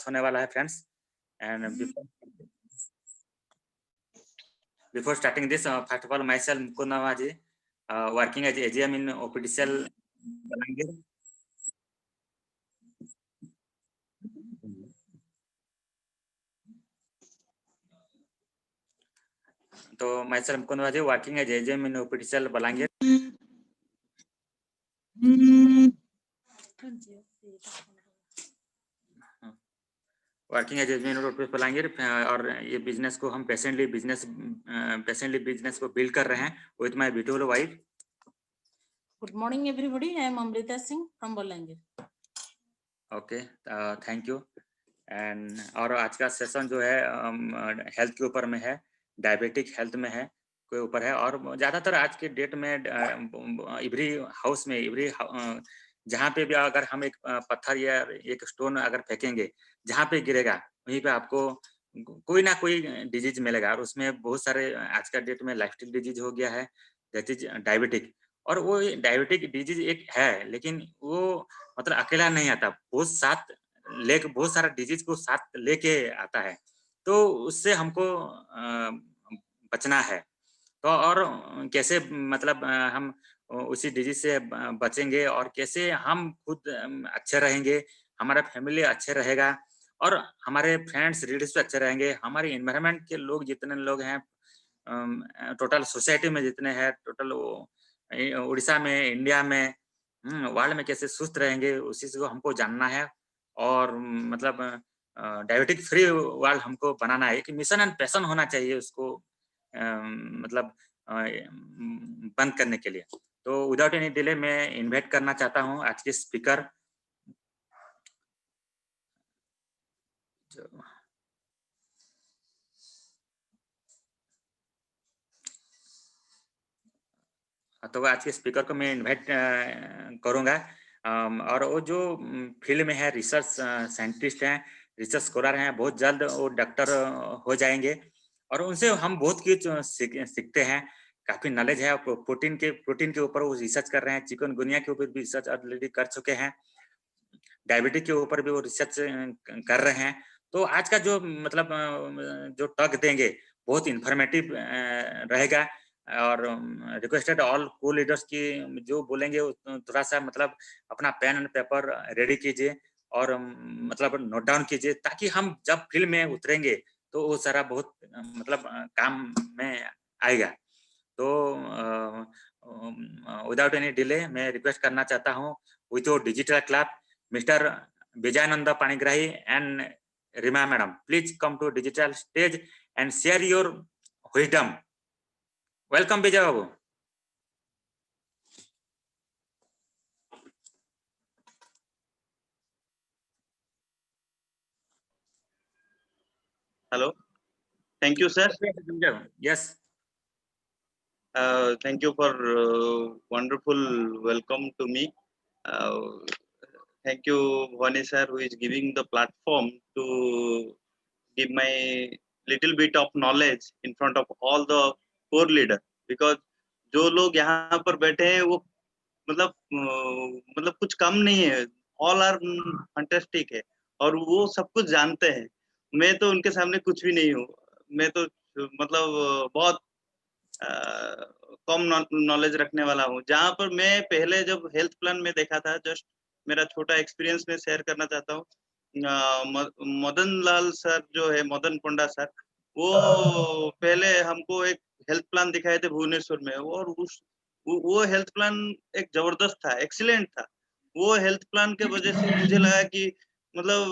होने वाला है friends and before starting this first of all myself Mukund Nawaji working as AGM in OPDCL Balangir. तो myself Mukund Nawaji working as AGM in OPDCL Balangir. Working as AGM in OPDCL Balangir और ये business को हम patiently business को build कर रहे हैं with my beautiful wife. Good morning, everybody. I am Amrita Singh from Bolangir. Okay, thank you. And और आज का सेशन जो है हेल्थ के ऊपर में है, डायबिटिक हेल्थ में है के ऊपर है। और ज़्यादातर आज के डेट में एवरी हाउस में जहाँ पे भी अगर हम एक पत्थर या एक स्टोन अगर फेंकेंगे, जहाँ पे गिरेगा वहीं पे आपको कोई ना कोई डिजीज मिलेगा। और उसमें बहुत सारे आज का डेट में लाइफस्टाइल डिजीज हो गया है, दैट इज डायबिटिक। और वो डायबिटिक डिजीज एक है, लेकिन वो मतलब अकेला नहीं आता, बहुत सारा डिजीज को साथ लेके आता है। तो उससे हमको बचना है। तो और कैसे मतलब हम उसी डिजीज से बचेंगे और कैसे हम खुद अच्छे रहेंगे, हमारा फैमिली अच्छे रहेगा और हमारे फ्रेंड्स रिलेटिव्स अच्छे रहेंगे, हमारे एनवायरनमेंट के लोग जितने लोग हैं, टोटल सोसाइटी में जितने हैं, टोटल उड़ीसा में, इंडिया में, वर्ल्ड में कैसे सुस्त रहेंगे उसी को हमको जानना है। और मतलब डायबिटिक फ्री वर्ल्ड हमको बनाना है। एक मिशन एंड पैशन होना चाहिए उसको मतलब बंद करने के लिए। तो विदाउट एनी डिले मैं इन्वाइट करना चाहता हूँ आज के स्पीकर तो आज के स्पीकर को मैं इनवाइट करूँगा। और वो जो फील्ड में है, रिसर्च साइंटिस्ट हैं, रिसर्च स्कॉलर हैं, बहुत जल्द वो डॉक्टर हो जाएंगे और उनसे हम बहुत कुछ सीखते हैं। काफ़ी नॉलेज है। प्रोटीन के ऊपर वो रिसर्च कर रहे हैं, चिकनगुनिया के ऊपर भी रिसर्च ऑलरेडी कर चुके हैं, डायबिटिक के ऊपर भी वो रिसर्च कर रहे हैं। तो आज का जो मतलब जो टॉक देंगे बहुत इन्फॉर्मेटिव रहेगा। और रिक्वेस्टेड ऑल को लीडर्स की जो बोलेंगे थोड़ा सा मतलब अपना पेन एंड पेपर रेडी कीजिए और मतलब नोट डाउन कीजिए, ताकि हम जब फील्ड में उतरेंगे तो वो सारा बहुत मतलब काम में आएगा। तो विदाउट एनी डिले मैं रिक्वेस्ट करना चाहता हूँ with your digital club mister Vijayanand Panigrahi and Rima madam, please come to digital stage and share your wisdom. Welcome Vijay Babu. Hello. Thank you, sir. Yes. Thank you for wonderful welcome to me. Thank you, Bhavani sir, who is giving the platform to give my little bit of knowledge in front of all the core leader. Because जो लोग यहाँ पर बैठे हैं वो मतलब कुछ कम नहीं है, all are fantastic है और वो सब कुछ जानते हैं। मैं तो उनके सामने कुछ भी नहीं हूँ। मैं तो मतलब बहुत कम नॉलेज रखने वाला हूँ। जहाँ पर मैं पहले जब हेल्थ प्लान में देखा था, जस्ट मेरा छोटा एक्सपीरियंस में शेयर करना चाहता हूँ। मदन लाल सर जो है, मदन पंडा सर, वो पहले हमको एक हेल्थ प्लान दिखाए थे भुवनेश्वर में और वो हेल्थ प्लान एक जबरदस्त था, एक्सीलेंट था। वो हेल्थ प्लान के वजह से मुझे लगा कि मतलब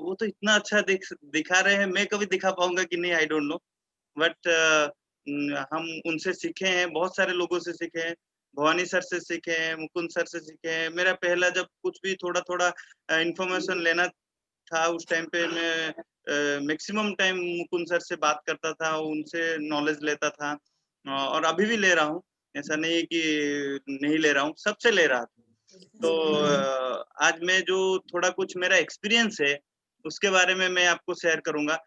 वो तो इतना अच्छा दिखा रहे हैं, मैं कभी दिखा पाऊंगा कि नहीं, आई डोंट नो। बट हम उनसे सीखे हैं, बहुत सारे लोगों से सीखे हैं, भवानी सर से सीखे हैं, मुकुंद सर से सीखे हैं। मेरा पहला जब कुछ भी थोड़ा इंफॉर्मेशन लेना था, उस टाइम पे मैं मैक्सिमम टाइम मुकुंद सर से बात करता था, उनसे नॉलेज लेता था और अभी भी ले रहा हूँ। ऐसा नहीं कि नहीं ले रहा हूँ, सबसे ले रहा था। तो आज मैं जो थोड़ा कुछ मेरा एक्सपीरियंस है उसके बारे में मैं आपको शेयर करूंगा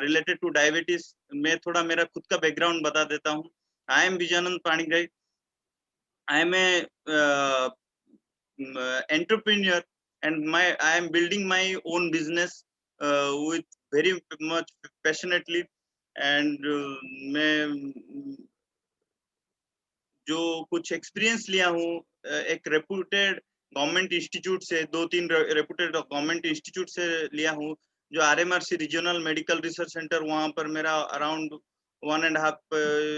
रिलेटेड टू डायबिटीज। मैं थोड़ा मेरा खुद का बैकग्राउंड बता देता हूँ। I am Vijayanand Panigrahi. I am a entrepreneur and I am building my own business with very much passionately, and मैं जो कुछ एक्सपीरियंस लिया हूँ एक रेपुटेड गवर्नमेंट इंस्टीट्यूट से, 2-3 रेपुटेड गवर्नमेंट इंस्टीट्यूट से लिया हूँ, जो RMRC regional medical research centre, वहाँ पर मेरा अराउंड 1.5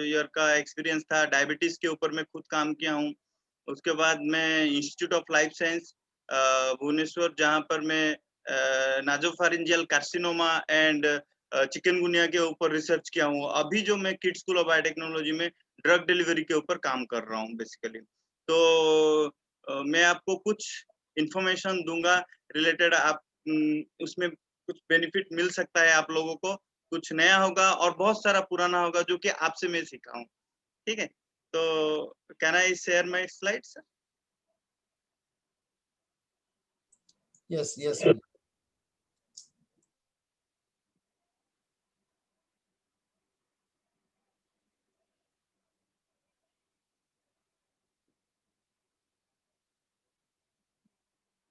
ईयर का एक्सपीरियंस था। डायबिटीज के ऊपर मैं खुद काम किया हूँ। उसके बाद मैं institute of life science Bhubaneswar, जहाँ पर मैं नाजोफारिंजियल कार्सिनोमा एंड चिकनगुनिया के ऊपर रिसर्च किया हूँ। अभी जो मैं किड्स स्कूल ऑफ बायोटेक्नोलॉजी में ड्रग डिलीवरी के ऊपर काम कर रहा हूँ बेसिकली। तो मैं आपको कुछ इंफॉर्मेशन दूंगा रिलेटेड, आप उसमें कुछ बेनिफिट मिल सकता है आप लोगों को, कुछ नया होगा और बहुत सारा पुराना होगा जो कि आपसे मैं सीखा हूँ। ठीक है, तो can I share my slides? Yes, yes.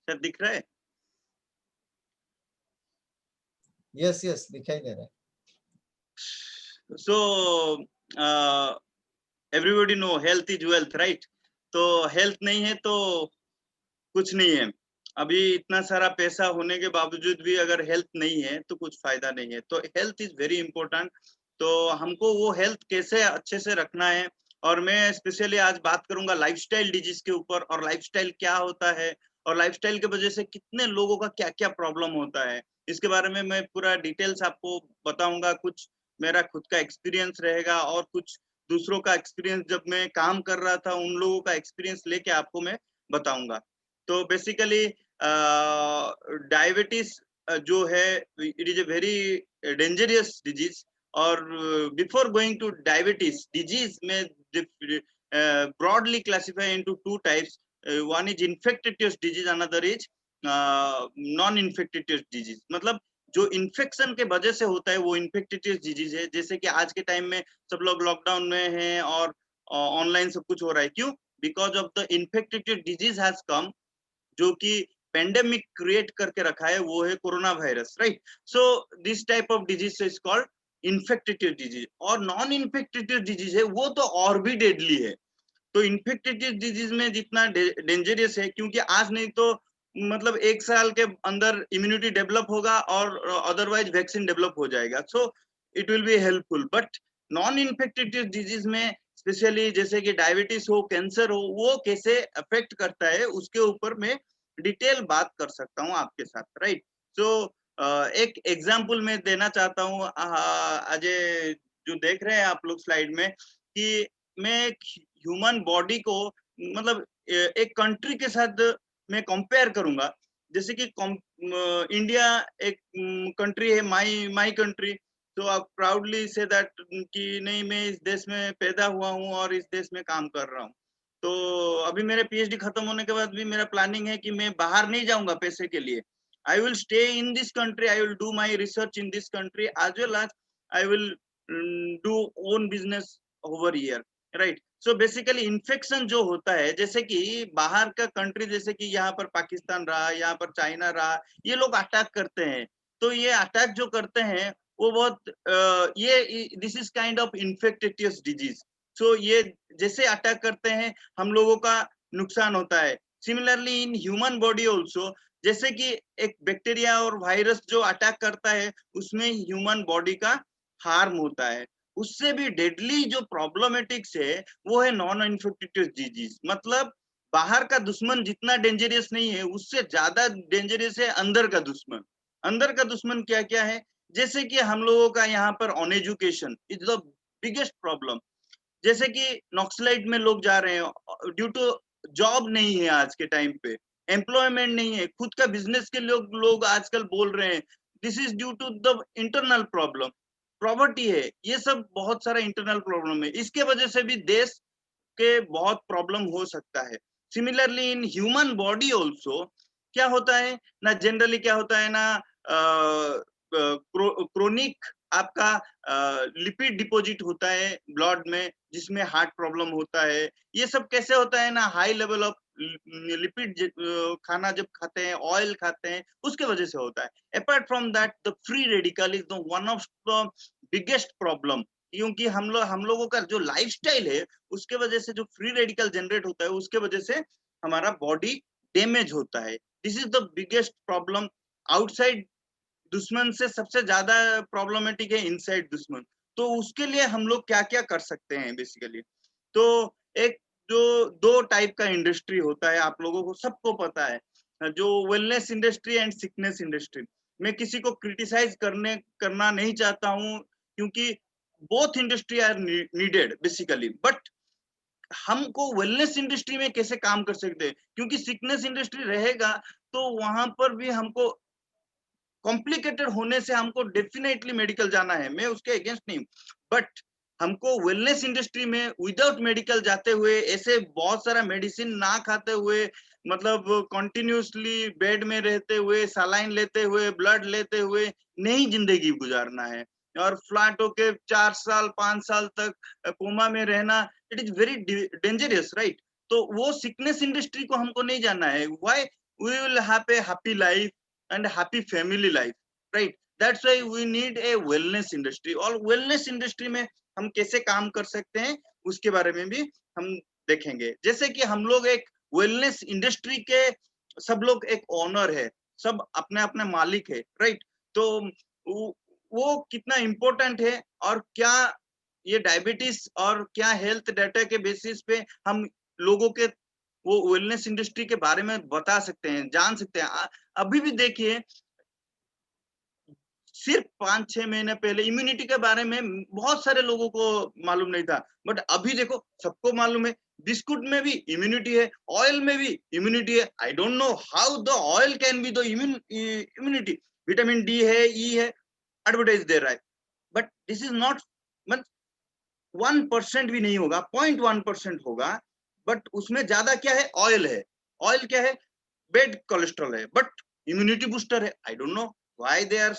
Sir दिख रहा है? Yes, yes, दिखाई दे रहा है। So everybody know health is wealth, right? तो हेल्थ नहीं है तो कुछ नहीं है। अभी इतना सारा पैसा होने के बावजूद भी अगर हेल्थ नहीं है तो कुछ फायदा नहीं है। तो हेल्थ इज वेरी इंपॉर्टेंट। तो हमको वो हेल्थ कैसे अच्छे से रखना है, और मैं स्पेशली आज बात करूंगा लाइफस्टाइल डिजीज के ऊपर, और लाइफस्टाइल क्या होता है और लाइफस्टाइल की वजह से कितने लोगों का क्या क्या प्रॉब्लम होता है, इसके बारे में मैं पूरा डिटेल्स आपको बताऊंगा। कुछ मेरा खुद का एक्सपीरियंस रहेगा और कुछ दूसरों का एक्सपीरियंस, जब मैं काम कर रहा था उन लोगों का एक्सपीरियंस लेके आपको मैं बताऊंगा। तो बेसिकली डायबिटीज जो है, it is a very dangerous disease. और before going to diabetes disease में broadly classify into 2 types. One is infectious disease, another is non-infectious disease. मतलब जो इन्फेक्शन के वजह से होता है वो इन्फेक्टिटियस डिजीज है। जैसे कि आज के टाइम में सब लोग लॉकडाउन में हैं और ऑनलाइन सब कुछ हो रहा है। क्यों? Because of the infective disease has come, जो कि पेंडेमिक क्रिएट करके रखा है, वो है corona virus, right? So this type of disease is called infective disease. और नॉन इन्फेक्टिटिव डिजीज है वो तो और भी डेडली है। तो इन्फेक्टिटिव डिजीज में जितना डेंजरस है, क्योंकि आज नहीं तो मतलब 1 साल के अंदर इम्यूनिटी डेवलप होगा और अदरवाइज वैक्सीन डेवलप हो जाएगा, so it will be helpful. But non infective disease में स्पेशली जैसे कि डायबिटीज हो, कैंसर हो, वो कैसे अफेक्ट करता है उसके ऊपर मैं डिटेल बात कर सकता हूँ आपके साथ, राइट? सो एक एग्जाम्पल मैं देना चाहता हूँ। अजय जो देख रहे हैं आप लोग स्लाइड में, कि मैं ह्यूमन बॉडी को मतलब एक कंट्री के साथ मैं कंपेयर करूंगा। जैसे कि इंडिया एक कंट्री है, माई कंट्री। तो आप प्राउडली से दैट कि नहीं, मैं इस देश में पैदा हुआ हूँ और इस देश में काम कर रहा हूँ। तो अभी मेरे पीएचडी खत्म होने के बाद भी मेरा प्लानिंग है कि मैं बाहर नहीं जाऊंगा पैसे के लिए। I will stay in this country, I will do my research in this country as well as I will do own business over here, right? So basically infection जो होता है, जैसे कि बाहर का कंट्री, जैसे कि यहाँ पर पाकिस्तान रहा, यहाँ पर चाइना रहा, ये लोग अटैक करते हैं। तो ये अटैक जो करते हैं वो बहुत ये this is kind of infectious disease. So ये जैसे अटैक करते हैं हम लोगों का नुकसान होता है। Similarly in human body also, जैसे कि एक बैक्टीरिया और वायरस जो अटैक करता है उसमें ह्यूमन बॉडी का हार्म होता है। उससे भी डेडली जो प्रॉब्लमेटिक्स है वो है नॉन इन्फेक्टिटियस डिजीज। मतलब बाहर का दुश्मन जितना डेंजरस नहीं है, उससे ज्यादा डेंजरस है अंदर का दुश्मन। अंदर का दुश्मन क्या क्या है? जैसे कि हम लोगों का यहाँ पर on education is the biggest problem. जैसे कि नक्सलाइट में लोग जा रहे हैं ड्यू टू जॉब नहीं है, आज के टाइम पे एम्प्लॉयमेंट नहीं है, खुद का बिजनेस के लोग आजकल बोल रहे हैं। This is due to the internal problem, property है, ये सब बहुत सारा इंटरनल प्रॉब्लम है। इसके वजह से भी देश के बहुत प्रॉब्लम हो सकता है। Similarly in human body also क्या होता है ना, जनरली क्या होता है ना, क्रोनिक आपका लिपिड डिपॉजिट होता है ब्लड में, जिसमें हार्ट प्रॉब्लम होता है। ये सब कैसे होता है ना, हाई लेवल ऑफ लिपिड खाना जब खाते हैं, ऑयल खाते हैं, उसके वजह से होता है। Apart from that the free radical is the one of the biggest problem, क्योंकि हम लोगों का जो लाइफस्टाइल है उसके वजह से जो फ्री रेडिकल जनरेट होता है, उसके वजह से हमारा बॉडी डैमेज होता है। This is the biggest problem. Outside दुश्मन से सबसे ज्यादा प्रॉब्लमेटिक है इनसाइड दुश्मन। तो उसके लिए हम लोग क्या क्या कर सकते हैं बेसिकली, तो एक जो दो टाइप का इंडस्ट्री होता है, आप लोगों को सबको पता है, जो wellness industry and sickness industry. मैं किसी को क्रिटिसाइज करना नहीं चाहता हूँ, क्योंकि both industry are needed basically, but हमको वेलनेस इंडस्ट्री में कैसे काम कर सकते हैं, क्योंकि सिकनेस इंडस्ट्री रहेगा तो वहां पर भी हमको कॉम्प्लिकेटेड होने से हमको डेफिनेटली मेडिकल जाना है, मैं उसके अगेंस्ट नहीं हूँ, बट हमको वेलनेस इंडस्ट्री में विदाउट मेडिकल जाते हुए, ऐसे बहुत सारा मेडिसिन ना खाते हुए, मतलब कंटिन्यूसली बेड में रहते हुए, सलाइन लेते हुए, ब्लड लेते हुए नहीं जिंदगी गुजारना है, और फ्लैट होके 4 साल 5 साल तक कोमा में रहना, it is very dangerous, right. तो वो सिकनेस इंडस्ट्री को हमको नहीं जाना है। Why we will have a happy life and happy family life, right? That's why we need a wellness industry। और wellness industry में हम कैसे काम कर सकते हैं उसके बारे में भी हम देखेंगे। जैसे कि हम लोग एक wellness industry के सब लोग एक ओनर है, सब अपने अपने मालिक है, राइट। तो वो कितना इम्पोर्टेंट है, और क्या ये डायबिटीज और क्या हेल्थ डाटा के बेसिस पे हम लोगों के वो वेलनेस इंडस्ट्री के बारे में बता सकते हैं, जान सकते हैं। अभी भी देखिए, सिर्फ 5-6 महीने पहले इम्यूनिटी के बारे में बहुत सारे लोगों को मालूम नहीं था, बट अभी देखो सबको मालूम है। बिस्कुट में भी इम्यूनिटी है, ऑयल में भी इम्यूनिटी है। I don't know how the oil can be the immunity. Vitamin D है, ई है, एडवर्टाइज दे रहा है, बट दिस इज नॉट, मतलब 1% भी नहीं होगा, 0.1% होगा, बट उसमें ज्यादा क्या है, ऑयल है। ऑयल क्या है, बेड कोलेस्ट्रॉल है, बट इम्यूनिटी बूस्टर है। I don't know why they are.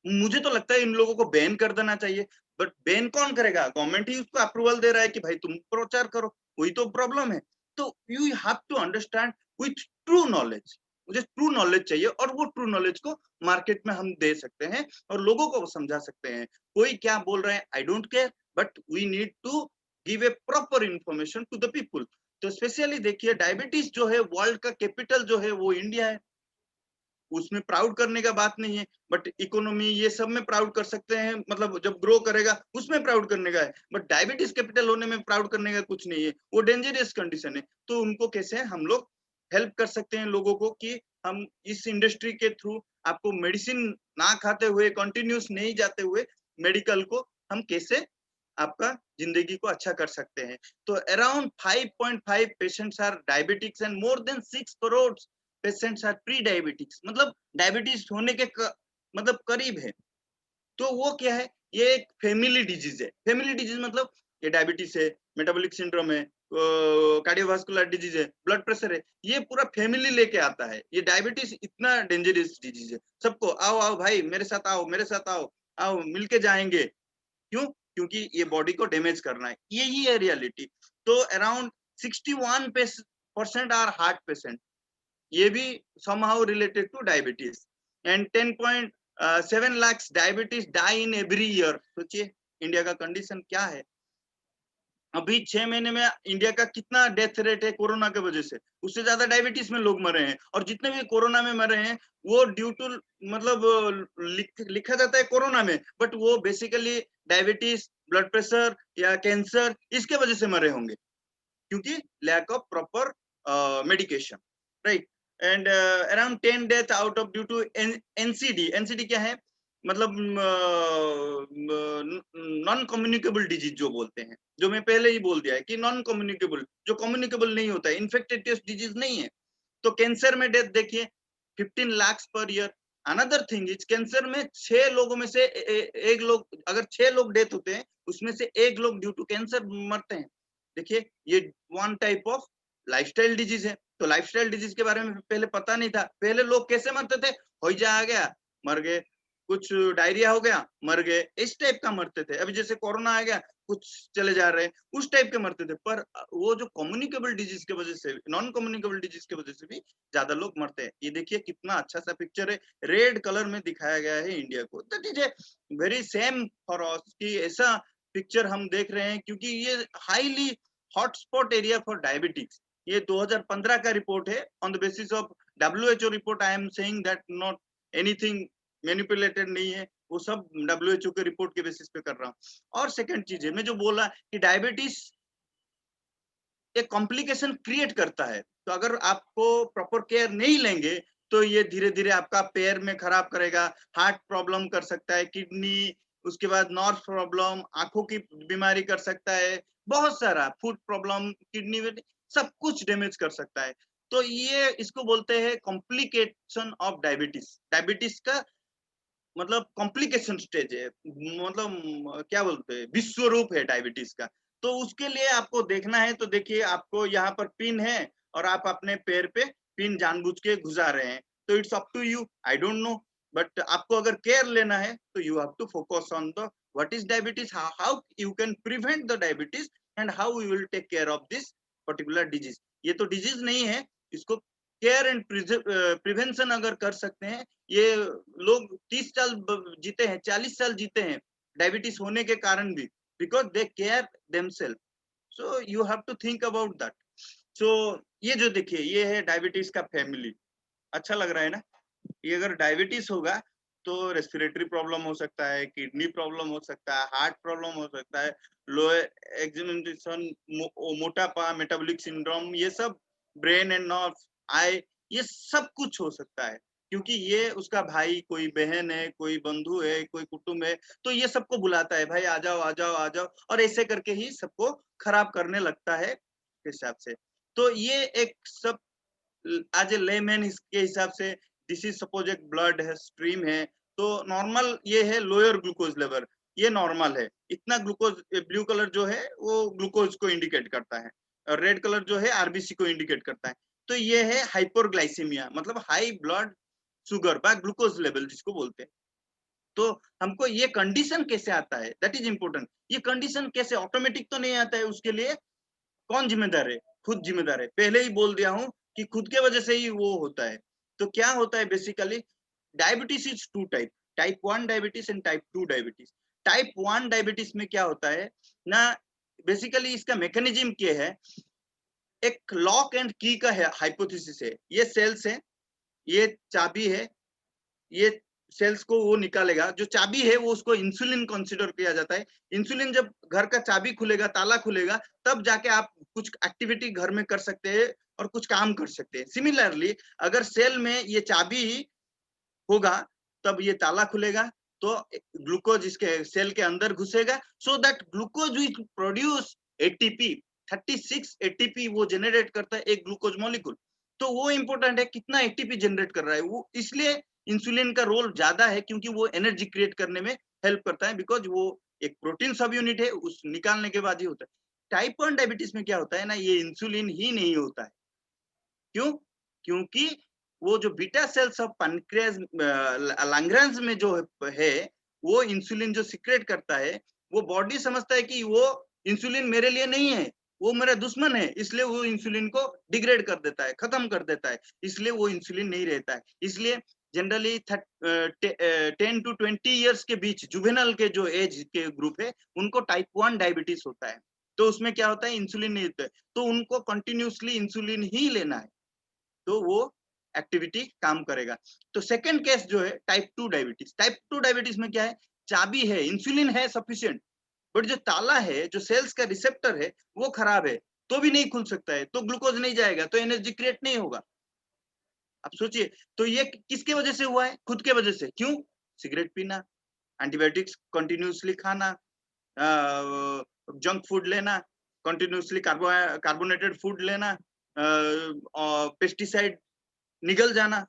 मुझे तो लगता है इन लोगों को बैन कर देना चाहिए, बट बैन कौन करेगा, गवर्नमेंट ही उसको अप्रूवल दे रहा है कि भाई तुम प्रचार करो, वही तो प्रॉब्लम है। तो you have to understand with true knowledge. मुझे ट्रू नॉलेज चाहिए, और वो ट्रू नॉलेज को मार्केट में हम दे सकते हैं और लोगों को समझा सकते हैं। कोई क्या बोल रहे हैं, I don't care, but we need to give a proper information to the people. तो स्पेशली देखिए, डायबिटीज जो है, वर्ल्ड का कैपिटल जो है वो इंडिया है, उसमें प्राउड करने का बात नहीं है, बट इकोनॉमी ये सब में प्राउड कर सकते हैं, मतलब जब ग्रो करेगा उसमें प्राउड करने का है, बट डायबिटीज कैपिटल होने में प्राउड करने का कुछ नहीं है, वो डेंजरस कंडीशन है। तो उनको कैसे हम लोग हेल्प कर सकते हैं लोगों को, कि हम इस इंडस्ट्री के थ्रू आपको मेडिसिन ना खाते हुए, कंटिन्यूस नहीं जाते हुए, मेडिकल को हम कैसे आपका जिंदगी को अच्छा कर सकते हैं। तो around 5.5 patients are diabetics and more than 6 crore patients are pre diabetics, मतलब डायबिटीज होने के मतलब करीब है। तो वो क्या है, ये एक फैमिली डिजीज है। फैमिली डिजीज मतलब ये डायबिटीज है, मेटाबॉलिक सिंड्रोम है, कार्डियोवास्कुलर डिजीज है, ब्लड प्रेशर है, ये पूरा फैमिली लेके आता है। ये डायबिटीज इतना डेंजरस डिजीज है। सबको आओ आओ भाई, मेरे साथ आओ, मेरे साथ आओ, आओ मिलके जाएंगे। क्यों? क्योंकि ये बॉडी को डैमेज करना है, यही है रियलिटी। तो अराउंड 61% आर हार्ट पेशेंट, ये भी somehow related to diabetes, and 10.7 lakhs diabetes die in every year। सोचिए इंडिया का कंडीशन क्या है। अभी 6 महीने में इंडिया का कितना डेथ रेट है कोरोना के वजह से, उससे ज्यादा डायबिटीज में लोग मरे हैं। और जितने भी कोरोना में मरे हैं वो ड्यू टू, मतलब लिखा जाता है कोरोना में, बट वो बेसिकली डायबिटीज, ब्लड प्रेशर या कैंसर, इसके वजह से मरे होंगे, क्योंकि lack of proper medication, right. And around 10 death out of due to NCD. NCD क्या है, मतलब नॉन कम्युनिकेबल डिजीज जो बोलते हैं, जो मैं पहले ही बोल दिया है कि नॉन कम्युनिकेबल, जो कम्युनिकेबल नहीं होता है, इन्फेक्टेड डिजीज नहीं है। तो कैंसर में डेथ देखिए 15 lakh per year. Another thing is, cancer में 6 लोगों में से एक लोग, अगर 6 लोग डेथ होते हैं उसमें से एक लोग ड्यू टू कैंसर मरते हैं। देखिए ये one type of lifestyle disease है। तो लाइफस्टाइल डिजीज के बारे में पहले पता नहीं था। पहले लोग कैसे मरते थे, हो जा आ गया, मर गए, कुछ डायरिया हो गया मर गए, इस टाइप का मरते थे। अभी जैसे कोरोना आ गया, कुछ चले जा रहे हैं, उस टाइप के मरते थे। पर वो जो कम्युनिकेबल डिजीज के वजह से, नॉन कम्युनिकेबल डिजीज की वजह से भी ज्यादा लोग मरते हैं। ये देखिए कितना अच्छा सा पिक्चर है, रेड कलर में दिखाया गया है इंडिया को। That is a very same for us कि ऐसा पिक्चर हम देख रहे हैं, क्योंकि ये highly hotspot area for diabetics. ये 2015 का रिपोर्ट है। On the basis of WHO report I am saying that not anything manipulated नहीं है, वो सब WHO के रिपोर्ट के बेसिस पे कर रहा हूँ। और सेकंड चीज है, मैं जो बोला कि डायबिटीज एक कॉम्प्लिकेशन क्रिएट करता है, तो अगर आपको प्रॉपर केयर नहीं लेंगे तो ये धीरे धीरे आपका पैर में खराब करेगा, हार्ट प्रॉब्लम कर सकता है, किडनी, उसके बाद नर्व प्रॉब्लम, आंखों की बीमारी कर सकता है, बहुत सारा फूड प्रॉब्लम, किडनी सब कुछ डैमेज कर सकता है। तो ये इसको बोलते हैं कॉम्प्लिकेशन ऑफ डायबिटीज। डायबिटीज का मतलब कॉम्प्लिकेशन स्टेज है, मतलब क्या बोलते हैं, विश्व रूप है डायबिटीज का। तो उसके लिए आपको देखना है, तो देखिए आपको यहाँ पर पिन है और आप अपने पैर पे पिन जानबूझ के घुसा रहे हैं, तो it's up to you, I don't know. But आपको अगर केयर लेना है तो you have to focus on the what is diabetes, how you can prevent the diabetes and how you will take care of this particular disease. ये तो disease नहीं है, इसको केयर एंड प्रिवेंशन अगर कर सकते हैं, ये लोग 30 साल जीते हैं, 40 साल जीते हैं डायबिटीज होने के कारण भी, because they care themselves. So you have to think about that. So ये जो देखिए, ये है डायबिटीज का फैमिली। अच्छा लग रहा है ना? ये अगर डायबिटीज होगा तो रेस्पिरेटरी प्रॉब्लम हो सकता है, किडनी प्रॉब्लम हो सकता है, हार्ट प्रॉब्लम हो सकता है, लो एग्जामिनेशन, मोटापा, मेटाबॉलिक सिंड्रोम, ये सब, ब्रेन एंड नर्व, आई, ये सब कुछ हो सकता है। क्योंकि ये उसका भाई, कोई बहन है, कोई बंधु है, कोई कुटुंब है, तो ये सबको बुलाता है, भाई आ जाओ आ जाओ आ जाओ, और ऐसे करके ही सबको खराब करने लगता है हिसाब से। तो ये एक सब एज ए लेमैन इसके हिसाब से, दिस इज सपोज एक ब्लड है, स्ट्रीम है, तो नॉर्मल ये है लोअर ग्लूकोज लेवल, ये नॉर्मल है। इतना ग्लूकोज, ब्लू कलर जो है वो ग्लूकोज को इंडिकेट करता है, और रेड कलर जो है आरबीसी को इंडिकेट करता है। तो ये है हाइपरग्लाइसीमिया, मतलब हाई ब्लड शुगर बा ग्लूकोज लेवल जिसको बोलते हैं। तो हमको ये कंडीशन कैसे आता है, दैट इज इंपॉर्टेंट। ये कंडीशन कैसे, ऑटोमेटिक तो नहीं आता है, उसके लिए कौन जिम्मेदार है? खुद जिम्मेदार है। पहले ही बोल दिया हूं कि खुद के वजह से ही वो होता है। तो क्या होता है basically, diabetes is two type, type 1 diabetes and type 2 diabetes. Type 1 diabetes में क्या होता है ना, बेसिकली इसका मैकेनिज्म क्या है, एक लॉक एंड की का है, हाइपोथेसिस है। ये सेल्स है, ये चाबी है, ये सेल्स को वो निकालेगा, जो चाबी है वो उसको इंसुलिन कंसीडर किया जाता है। इंसुलिन जब घर का चाबी खुलेगा, ताला खुलेगा, तब जाके आप कुछ एक्टिविटी घर में कर सकते हैं और कुछ काम कर सकते हैं। सिमिलरली अगर सेल में ये चाबी होगा, तब ये ताला खुलेगा, तो ग्लूकोज इसके सेल के अंदर घुसेगा, so that glucose will produce ATP, 36 ATP वो जनरेट करता है एक ग्लूकोज मॉलिक्यूल। तो वो इंपॉर्टेंट है, कितना एटीपी जनरेट कर रहा है वो, इसलिए इंसुलिन का रोल ज्यादा है, क्योंकि वो एनर्जी क्रिएट करने में हेल्प करता है, बिकॉज वो एक प्रोटीन सब यूनिट है, उस निकालने के बाद ही होता है। टाइप 1 डायबिटीज में क्या होता है ना, ये इंसुलिन ही नहीं होता है। क्यों? क्योंकि वो जो beta cells of pancreas, Lagrange में जो है, वो इंसुलिन जो सिक्रेट करता है, वो बॉडी समझता है कि वो इंसुलिन मेरे लिए नहीं है, वो मेरा दुश्मन है, इसलिए वो इंसुलिन को डिग्रेड कर देता है, खत्म कर देता है, इसलिए वो इंसुलिन नहीं रहता है। इसलिए जनरली 10 to 20 ईयर्स के बीच जुवेनल के जो एज के ग्रुप है, उनको टाइप 1 डायबिटीज होता है। तो उसमें क्या होता है, इंसुलिन नहीं होता है, तो उनको कंटिन्यूसली इंसुलिन ही लेना है, तो वो एक्टिविटी काम करेगा। तो सेकंड केस जो है टाइप 2 डायबिटीज। टाइप 2 डायबिटीज में क्या है, चाबी है, इंसुलिन है सफिशिएंट, बट जो ताला है, जो सेल्स का रिसेप्टर है, वो खराब है, तो भी नहीं खुल सकता है, तो ग्लूकोज नहीं जाएगा, तो एनर्जी क्रिएट नहीं होगा। अब सोचिए, तो ये किसके वजह से हुआ है? खुद के वजह से। क्यों? सिगरेट पीना, एंटीबायोटिक्स कंटिन्यूसली खाना, जंक फूड लेना, कंटिन्यूसली कार्बोनेटेड फूड लेना, पेस्टिसाइड निगल जाना,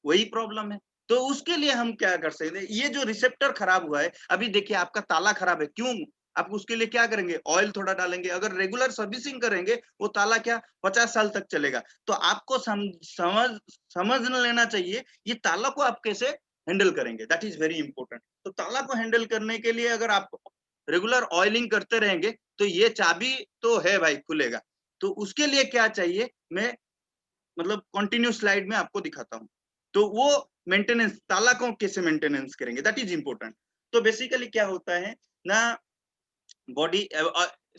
वही प्रॉब्लम है। तो उसके लिए हम क्या कर सकते हैं, ये जो रिसेप्टर खराब हुआ है, अभी देखिए आपका ताला खराब है, क्यों? आप उसके लिए क्या करेंगे, ऑयल थोड़ा डालेंगे, अगर रेगुलर सर्विसिंग करेंगे वो ताला क्या 50 साल तक चलेगा। तो आपको समझ लेना चाहिए ये ताला को आप कैसे हैंडल करेंगे, दैट इज वेरी इंपॉर्टेंट। तो ताला को हैंडल करने के लिए अगर आप रेगुलर ऑयलिंग करते रहेंगे तो ये चाबी तो है भाई, खुलेगा। तो उसके लिए क्या चाहिए, मैं मतलब कंटिन्यू स्लाइड में आपको दिखाता हूँ। तो वो मेंटेनेंस, ताला को कैसे मेंटेनेंस करेंगे, दैट इज इंपॉर्टेंट। तो बेसिकली क्या होता है ना, बॉडी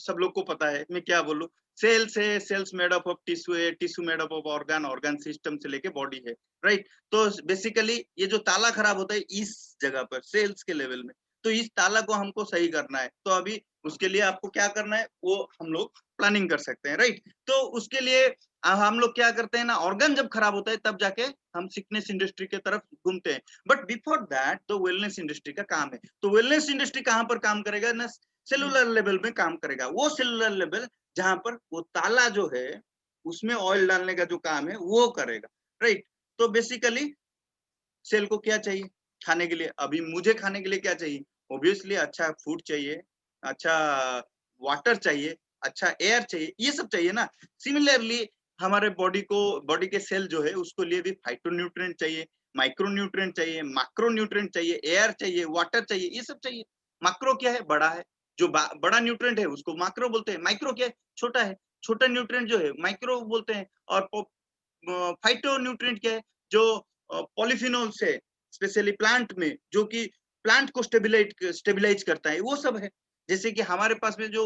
सब लोग को पता है, मैं क्या बोलूं, सेल्स है, cells made up of tissue है, tissue made up of organ, organ system से लेके बॉडी है, राइट। तो बेसिकली ये जो ताला खराब होता है इस जगह पर, सेल्स के लेवल में, तो इस ताला को हमको सही करना है। तो अभी उसके लिए आपको क्या करना है वो हम लोग प्लानिंग कर सकते हैं, राइट। तो उसके लिए हम लोग क्या करते हैं ना, ऑर्गन जब खराब होता है तब जाके हम सिकनेस इंडस्ट्री के तरफ घूमते हैं। बट बिफोर दैट तो वेलनेस इंडस्ट्री का काम है। तो वेलनेस इंडस्ट्री कहाँ पर काम करेगा ना, सेलुलर लेवल में काम करेगा। वो सेलुलर लेवल जहां पर वो ताला जो है उसमें ऑयल डालने का जो काम है वो करेगा, राइट। तो बेसिकली सेल को क्या चाहिए खाने के लिए, अभी मुझे खाने के लिए क्या चाहिए, ऑब्वियसली अच्छा फूड चाहिए, अच्छा वाटर चाहिए, अच्छा एयर चाहिए, ये सब चाहिए ना। सिमिलरली हमारे बॉडी को, बॉडी के सेल जो है उसको लिए भी फाइटोन्यूट्रिएंट चाहिए, माइक्रोन्यूट्रिएंट चाहिए, मैक्रोन्यूट्रिएंट चाहिए, एयर चाहिए, वाटर चाहिए, ये सब चाहिए। मैक्रो क्या है, बड़ा है, जो बड़ा न्यूट्रिएंट है उसको मैक्रो बोलते हैं। माइक्रो क्या है, छोटा है, छोटा न्यूट्रिएंट जो है माइक्रो बोलते हैं। और फाइटोन्यूट्रिएंट क्या है, जो पॉलीफिनोल से स्पेशली प्लांट में, जो कि प्लांट को स्टेबिलाइज करता है, वो सब है। जैसे कि हमारे पास में जो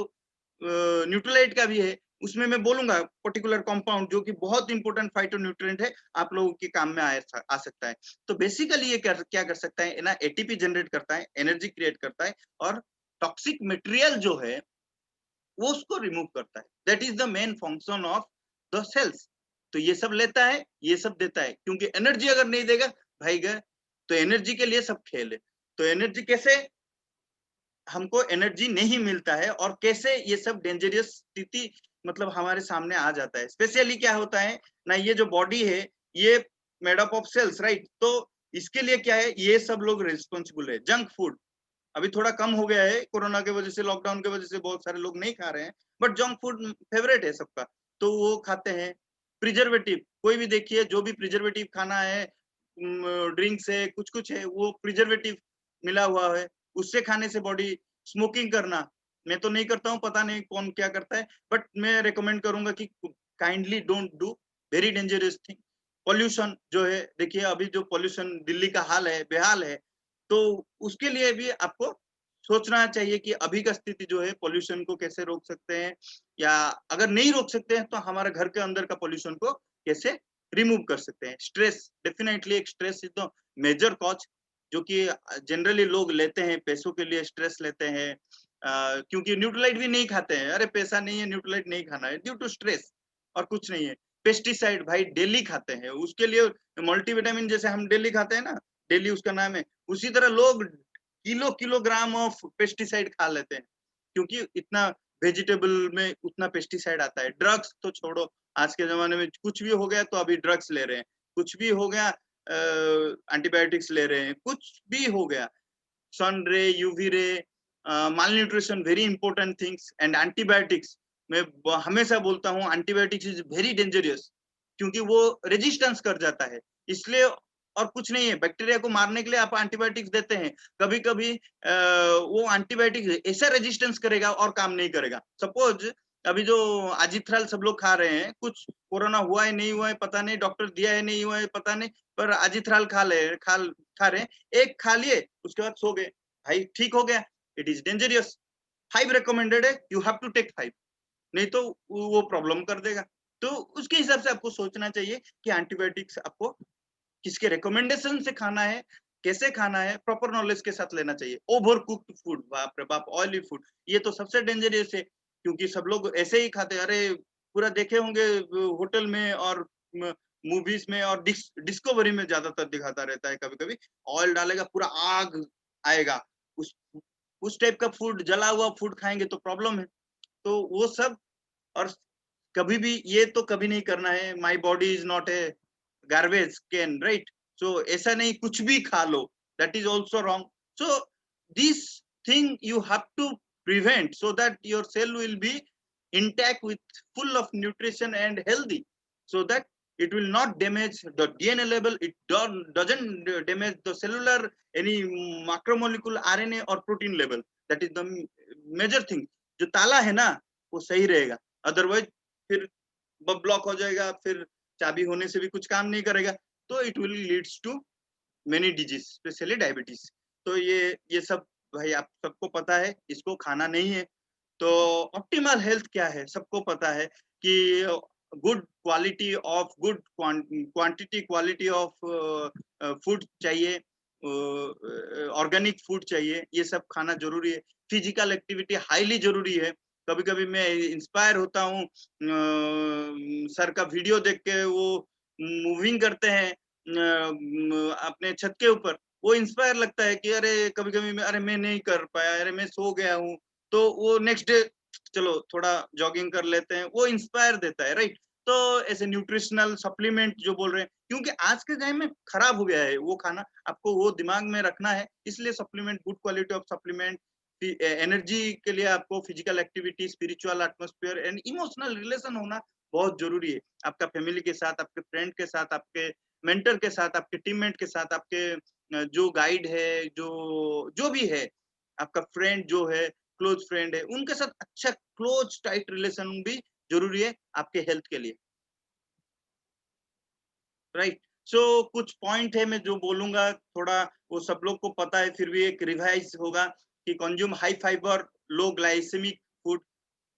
न्यूट्रलाइट का भी है, उसमें मैं बोलूंगा पर्टिकुलर कंपाउंड जो कि बहुत इंपॉर्टेंट फाइटोन्यूट्रिएंट है, आप लोगों के काम में आ सकता है। तो बेसिकली ये क्या कर सकता है ना, एटीपी जनरेट करता है, एनर्जी क्रिएट करता है, और टॉक्सिक मटेरियल जो है वो उसको रिमूव करता है। That is the main function of the cells. तो ये सब लेता है, ये सब देता है, क्योंकि एनर्जी अगर नहीं देगा भाई गए, तो एनर्जी के लिए सब खेल है। तो एनर्जी कैसे, हमको एनर्जी नहीं मिलता है, और कैसे ये सब डेंजरस स्थिति मतलब हमारे सामने आ जाता है। स्पेशली क्या होता है ना, ये जो बॉडी है ये made up of cells, right. तो इसके लिए क्या है, ये सब लोग रिस्पॉन्सिबल है। जंक फूड अभी थोड़ा कम हो गया है, कोरोना के वजह से, लॉकडाउन के वजह से बहुत सारे लोग नहीं खा रहे हैं, बट जंक फूड फेवरेट है सबका, तो वो खाते हैं। प्रिजर्वेटिव, कोई भी देखिए जो भी प्रिजर्वेटिव खाना है, ड्रिंक्स है, कुछ कुछ है, वो प्रिजर्वेटिव मिला हुआ है, उससे खाने से बॉडी। स्मोकिंग करना मैं तो नहीं करता हूँ, पता नहीं कौन क्या करता है, बट मैं रिकमेंड करूंगा कि kindly don't do, very dangerous thing. Pollution जो है, देखिए अभी जो पॉल्यूशन दिल्ली का हाल है, बेहाल है, तो उसके लिए भी आपको सोचना चाहिए कि अभी का स्थिति जो है पॉल्यूशन को कैसे रोक सकते हैं, या अगर नहीं रोक सकते हैं तो हमारे घर के अंदर का पॉल्यूशन को कैसे रिमूव कर सकते हैं। स्ट्रेस, डेफिनेटली एक stress is the major cause, जो कि जनरली लोग लेते हैं, पैसों के लिए स्ट्रेस लेते हैं, क्योंकि न्यूट्रलाइट भी नहीं खाते हैं, अरे पैसा नहीं है न्यूट्रलाइट नहीं खाना है, ड्यू टू स्ट्रेस, और कुछ नहीं है। पेस्टिसाइड भाई डेली खाते हैं, उसके लिए मल्टीविटामिन जैसे हम डेली खाते हैं ना, डेली उसका नाम है, उसी तरह लोग किलोग्राम ऑफ पेस्टिसाइड खा लेते हैं, क्योंकि इतना वेजिटेबल में उतना पेस्टिसाइड आता है। ड्रग्स तो छोड़ो, आज के जमाने में कुछ भी हो गया तो अभी ड्रग्स ले रहे हैं, कुछ भी हो गया एंटीबायोटिक्स ले रहे हैं, कुछ भी हो गया, सन रे, UV ray, mall nutrition, very important things. And antibiotics, मैं हमेशा बोलता हूँ एंटीबायोटिक्स इज वेरी डेंजरियस, क्योंकि वो रेजिस्टेंस कर जाता है, इसलिए। और कुछ नहीं है, बैक्टीरिया को मारने के लिए आप एंटीबायोटिक्स देते हैं, कभी कभी वो एंटीबायोटिक्स ऐसा रेजिस्टेंस करेगा और काम नहीं करेगा। सपोज अभी जो अजिथ्राल सब लोग खा रहे हैं, कुछ कोरोना हुआ है नहीं हुआ है पता नहीं, डॉक्टर दिया है नहीं हुआ है पता नहीं, पर अजिथ्राल खा रहे हैं, एक खा लिए उसके बाद सो गए, भाई ठीक हो गया, इट इज डेंजरियस। 5 रिकमेंडेड है, यू हैव टू टेक 5, नहीं तो वो प्रॉब्लम कर देगा। तो उसके हिसाब से आपको सोचना चाहिए कि एंटीबायोटिक्स आपको किसके रिकमेंडेशन से खाना है, कैसे खाना है, प्रॉपर नॉलेज के साथ लेना चाहिए। ओवर कुक्ड फूड, बाप रे बाप, ऑयली फूड, ये तो सबसे डेंजरस है, क्योंकि सब लोग ऐसे ही खाते हैं। अरे पूरा देखे होंगे होटल में और मूवीज में और डिस्कवरी में ज्यादातर दिखाता रहता है, कभी कभी ऑयल डालेगा पूरा आग आएगा, उस टाइप का फूड, जला हुआ फूड खाएंगे तो प्रॉब्लम है। तो वो सब, और कभी भी ये तो कभी नहीं करना है, my body is not a garbage can, right. So ऐसा नहीं कुछ भी खा लो, that is also wrong. So this thing you have to prevent, so that your cell will be intact with full of nutrition and healthy, so that It will not damage the DNA level. It doesn't damage the cellular, any macromolecule RNA or protein level. That is the major thing. जो ताला है ना वो सही रहेगा, otherwise फिर block हो जाएगा, फिर चाबी होने से भी कुछ काम नहीं करेगा, तो it will leads to many disease, specially diabetes. तो ये सब भाई आप सबको पता है, इसको खाना नहीं है। तो ऑप्टिमल हेल्थ क्या है, सबको पता है कि good quality of good quantity quality of food चाहिए, ऑर्गेनिक फूड चाहिए, ये सब खाना जरूरी है। फिजिकल एक्टिविटी हाईली जरूरी है। कभी कभी मैं इंस्पायर होता हूँ सर का वीडियो देख के, वो मूविंग करते हैं अपने छत के ऊपर, वो इंस्पायर लगता है कि अरे कभी कभी अरे मैं नहीं कर पाया, अरे मैं सो गया हूँ, तो वो नेक्स्ट डे चलो थोड़ा जॉगिंग कर लेते हैं, वो इंस्पायर देता है, राइट। तो ऐसे न्यूट्रिशनल सप्लीमेंट जो बोल रहे हैं, क्योंकि आज के टाइम में खराब हो गया है वो खाना, आपको वो दिमाग में रखना है, इसलिए supplement, good quality of supplement, energy के लिए आपको physical activity, spiritual atmosphere and emotional relation होना बहुत जरूरी है, आपका फैमिली के साथ, आपके फ्रेंड के साथ, आपके मेंटर के साथ, आपके टीममेट के साथ, आपके जो गाइड है, जो भी है, आपका फ्रेंड जो है, क्लोज फ्रेंड है, उनके साथ अच्छा क्लोज टाइट रिलेशन भी जरूरी है आपके हेल्थ के लिए, राइट। सो कुछ पॉइंट है मैं जो बोलूंगा, थोड़ा वो सब लोग को पता है, फिर भी एक रिवाइज होगा कि कंज्यूम हाई फाइबर, लो ग्लाइसेमिक फूड,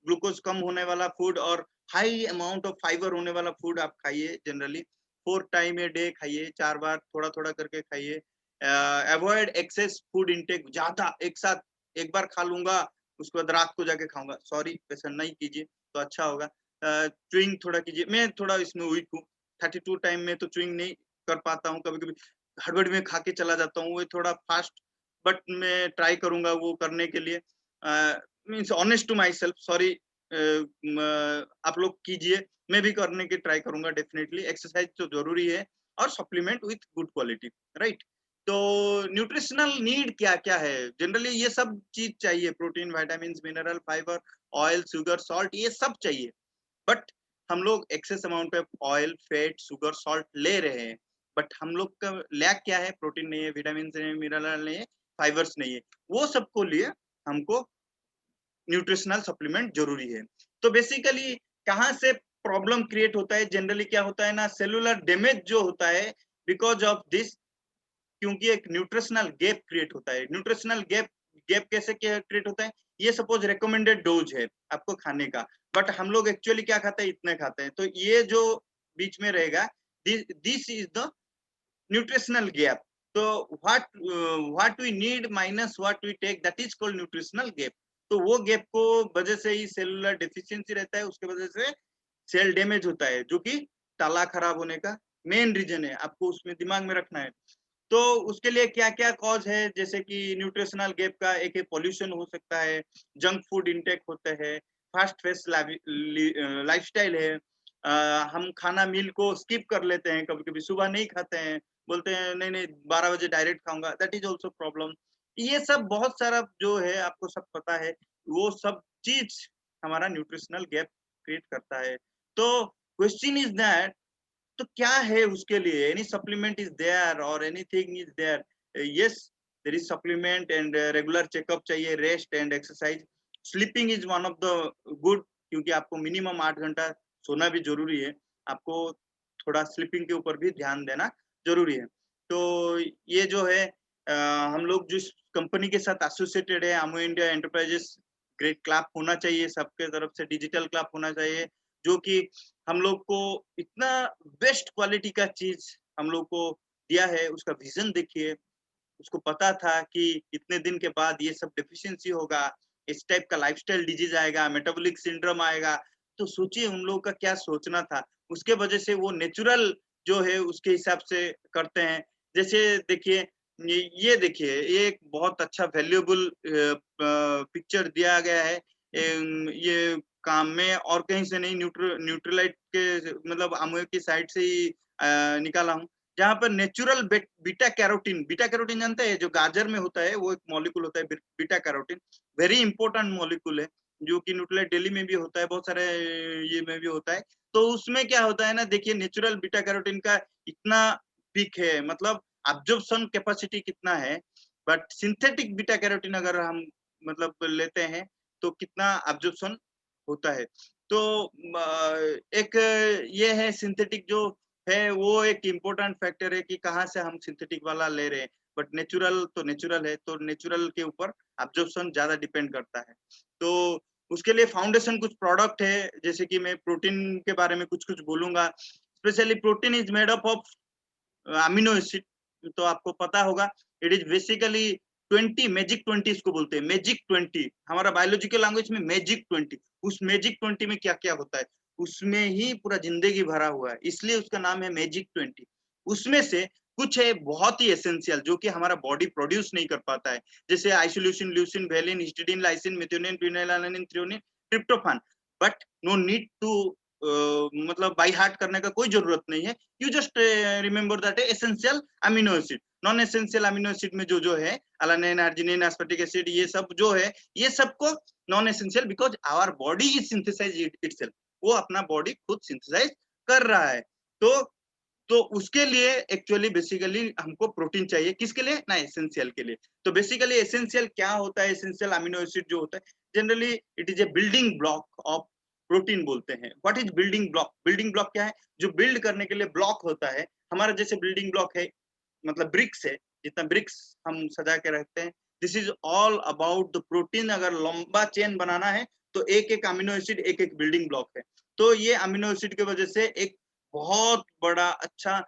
ग्लूकोज कम होने वाला फूड और हाई अमाउंट ऑफ फाइबर होने वाला फूड आप खाइए। जनरली 4 टाइम ए डे खाइए, 4 बार थोड़ा थोड़ा करके खाइए। अवॉइड एक्सेस फूड इंटेक, ज्यादा एक साथ एक बार खा लूंगा उसके बाद रात को जाके खाऊंगा, सॉरी वैसा नहीं कीजिए तो अच्छा होगा। च्यूइंग थोड़ा कीजिए, मैं थोड़ा इसमें वीक हूँ, 32 टाइम में तो च्यूइंग नहीं कर पाता हूँ, कभी कभी हड़बड़ी में खा के चला जाता हूँ, वो थोड़ा फास्ट, बट मैं ट्राई करूंगा वो करने के लिए। Means honest to my self, sorry, आप लोग कीजिए, मैं भी करने की ट्राई करूंगा डेफिनेटली। एक्सरसाइज तो जरूरी है और supplement with good quality, right. तो न्यूट्रिशनल नीड क्या क्या है, जनरली ये सब चीज चाहिए, protein, vitamin, mineral, fibre, oil, sugar, salt, ये सब चाहिए। बट हम लोग एक्सेस अमाउंट पे ऑयल, फैट, शुगर, सॉल्ट ले रहे हैं, बट हम लोग का लैक क्या है, प्रोटीन नहीं है, विटामिन नहीं है, मिनरल नहीं है, फाइबर्स नहीं है, वो सबको लिए हमको न्यूट्रिशनल सप्लीमेंट जरूरी है। तो बेसिकली कहाँ से प्रॉब्लम क्रिएट होता है, जनरली क्या होता है ना, सेलुलर डैमेज जो होता है बिकॉज ऑफ दिस, क्योंकि एक न्यूट्रिशनल गैप क्रिएट होता है। न्यूट्रिशनल गैप गैप कैसे क्रिएट होता है, ये सपोज रिकमेंडेड डोज है आपको खाने का, बट हम लोग एक्चुअली क्या खाते हैं, इतने खाते हैं, तो ये जो बीच में रहेगा, this is the nutritional gap. तो what we need minus what we take, that is called nutritional gap. तो वो गैप को वजह से ही सेलुलर डेफिशिएंसी रहता है, उसके वजह से सेल डैमेज होता है, जो कि ताला खराब होने का मेन रीजन है, आपको उसमें दिमाग में रखना है। तो उसके लिए क्या क्या कॉज है, जैसे कि न्यूट्रिशनल गैप का एक पॉल्यूशन हो सकता है, जंक फूड इंटेक होते हैं, फास्ट फेस्ट लाइफस्टाइल है, हम खाना मील को स्किप कर लेते हैं, कभी कभी सुबह नहीं खाते हैं, बोलते हैं नहीं नहीं 12 बजे डायरेक्ट खाऊंगा, दैट इज ऑल्सो प्रॉब्लम। ये सब बहुत सारा जो है आपको सब पता है, वो सब चीज हमारा न्यूट्रिशनल गैप क्रिएट करता है। तो क्वेश्चन इज दैट, तो क्या है उसके लिए, एनी सप्लीमेंट इज देयर और anything is there? Yes, there is supplement and regular checkup चाहिए, rest and exercise, sleeping is one of the good, क्योंकि आपको मिनिमम 8 घंटा सोना भी जरूरी है, आपको थोड़ा स्लीपिंग के ऊपर भी ध्यान देना जरूरी है। तो ये जो है हम लोग जिस कंपनी के साथ एसोसिएटेड है, आमो इंडिया एंटरप्राइजेस, ग्रेट क्लैप होना चाहिए सबके तरफ से, डिजिटल क्लैप होना चाहिए, जो कि हम लोग को इतना बेस्ट क्वालिटी का चीज हम लोग को दिया है। उसका विजन देखिए, उसको पता था कि इतने दिन के बाद ये सब डेफिशिएंसी होगा, इस टाइप का लाइफस्टाइल डिजीज आएगा, मेटाबॉलिक सिंड्रोम आएगा, तो सोचिए उन लोगों का क्या सोचना था। उसके वजह से वो नेचुरल जो है उसके हिसाब से करते हैं। जैसे देखिए, ये देखिए, ये एक बहुत अच्छा वैल्यूएबल पिक्चर दिया गया है, ये काम में और कहीं से नहीं, न्यूट्रलाइट के मतलब अमूल की साइड से ही निकाला हूँ, जहाँ पर नेचुरल बीटा कैरोटीन जानते हैं, जो गाजर में होता है, वो एक मॉलिक्यूल होता है beta carotene, very important molecule है। जो कि न्यूट्रलाइट डेली में भी होता है, बहुत सारे ये में भी होता है। तो उसमें क्या होता है ना, देखिए नेचुरल बीटा कैरोटीन का इतना पीक है, मतलब अब्जॉर्प्शन कैपेसिटी कितना है, बट सिंथेटिक बीटा कैरोटीन अगर हम मतलब लेते हैं तो कितना अब्जॉर्प्शन होता है। तो एक ये है सिंथेटिक जो है वो एक इम्पोर्टेंट फैक्टर है कि कहाँ से हम सिंथेटिक वाला ले रहे हैं, बट नेचुरल तो नेचुरल है, तो नेचुरल के ऊपर अब्जॉर्प्शन ज्यादा डिपेंड करता है। तो उसके लिए फाउंडेशन कुछ प्रोडक्ट है, जैसे कि मैं प्रोटीन के बारे में कुछ कुछ बोलूंगा। Specially protein is made up of amino acid, तो आपको पता होगा इट इज बेसिकली 20 मैजिक 20 इसको बोलते हैं, मैजिक 20 हमारा बायोलॉजिकल लैंग्वेज में मैजिक 20। उस मैजिक 20 में क्या क्या होता है उसमें ही पूरा जिंदगी भरा हुआ है, इसलिए उसका नाम है मैजिक 20। उसमें से कुछ है बहुत ही एसेंशियल जो कि हमारा बॉडी प्रोड्यूस नहीं कर पाता है, जैसे isoleucine, leucine, valine, histidine, lysine, methionine, phenylalanine, threonine, tryptophan. But no need to मतलब बाई हार्ट करने का कोई जरूरत नहीं है, you just remember that essential amino acid. Non essential amino acid में जो जो है अलानिन, अर्जिनिन, एस्पार्टिक एसिड, ये सब जो है ये सबको non essential, because our body is synthesize itself, वो अपना बॉडी खुद सिंथेसाइज कर रहा है। तो उसके लिए एक्चुअली बेसिकली हमको प्रोटीन चाहिए, किसके लिए ना, एसेंशियल के लिए। तो बेसिकली एसेंशियल क्या होता है, एसेंशियल अमीनो एसिड जो होता है generally it is A building block of protein बोलते हैं। What is building block? Building block क्या है? जो बिल्ड करने के लिए ब्लॉक होता है, हमारा जैसे बिल्डिंग ब्लॉक है मतलब ब्रिक्स है, जितना ब्रिक्स हम सजा के रखते हैं, this is all about the protein. अगर लंबा चेन बनाना है तो एक एक अमीनो एसिड एक एक बिल्डिंग ब्लॉक है। तो ये अमीनो एसिड की वजह से एक बहुत बड़ा अच्छा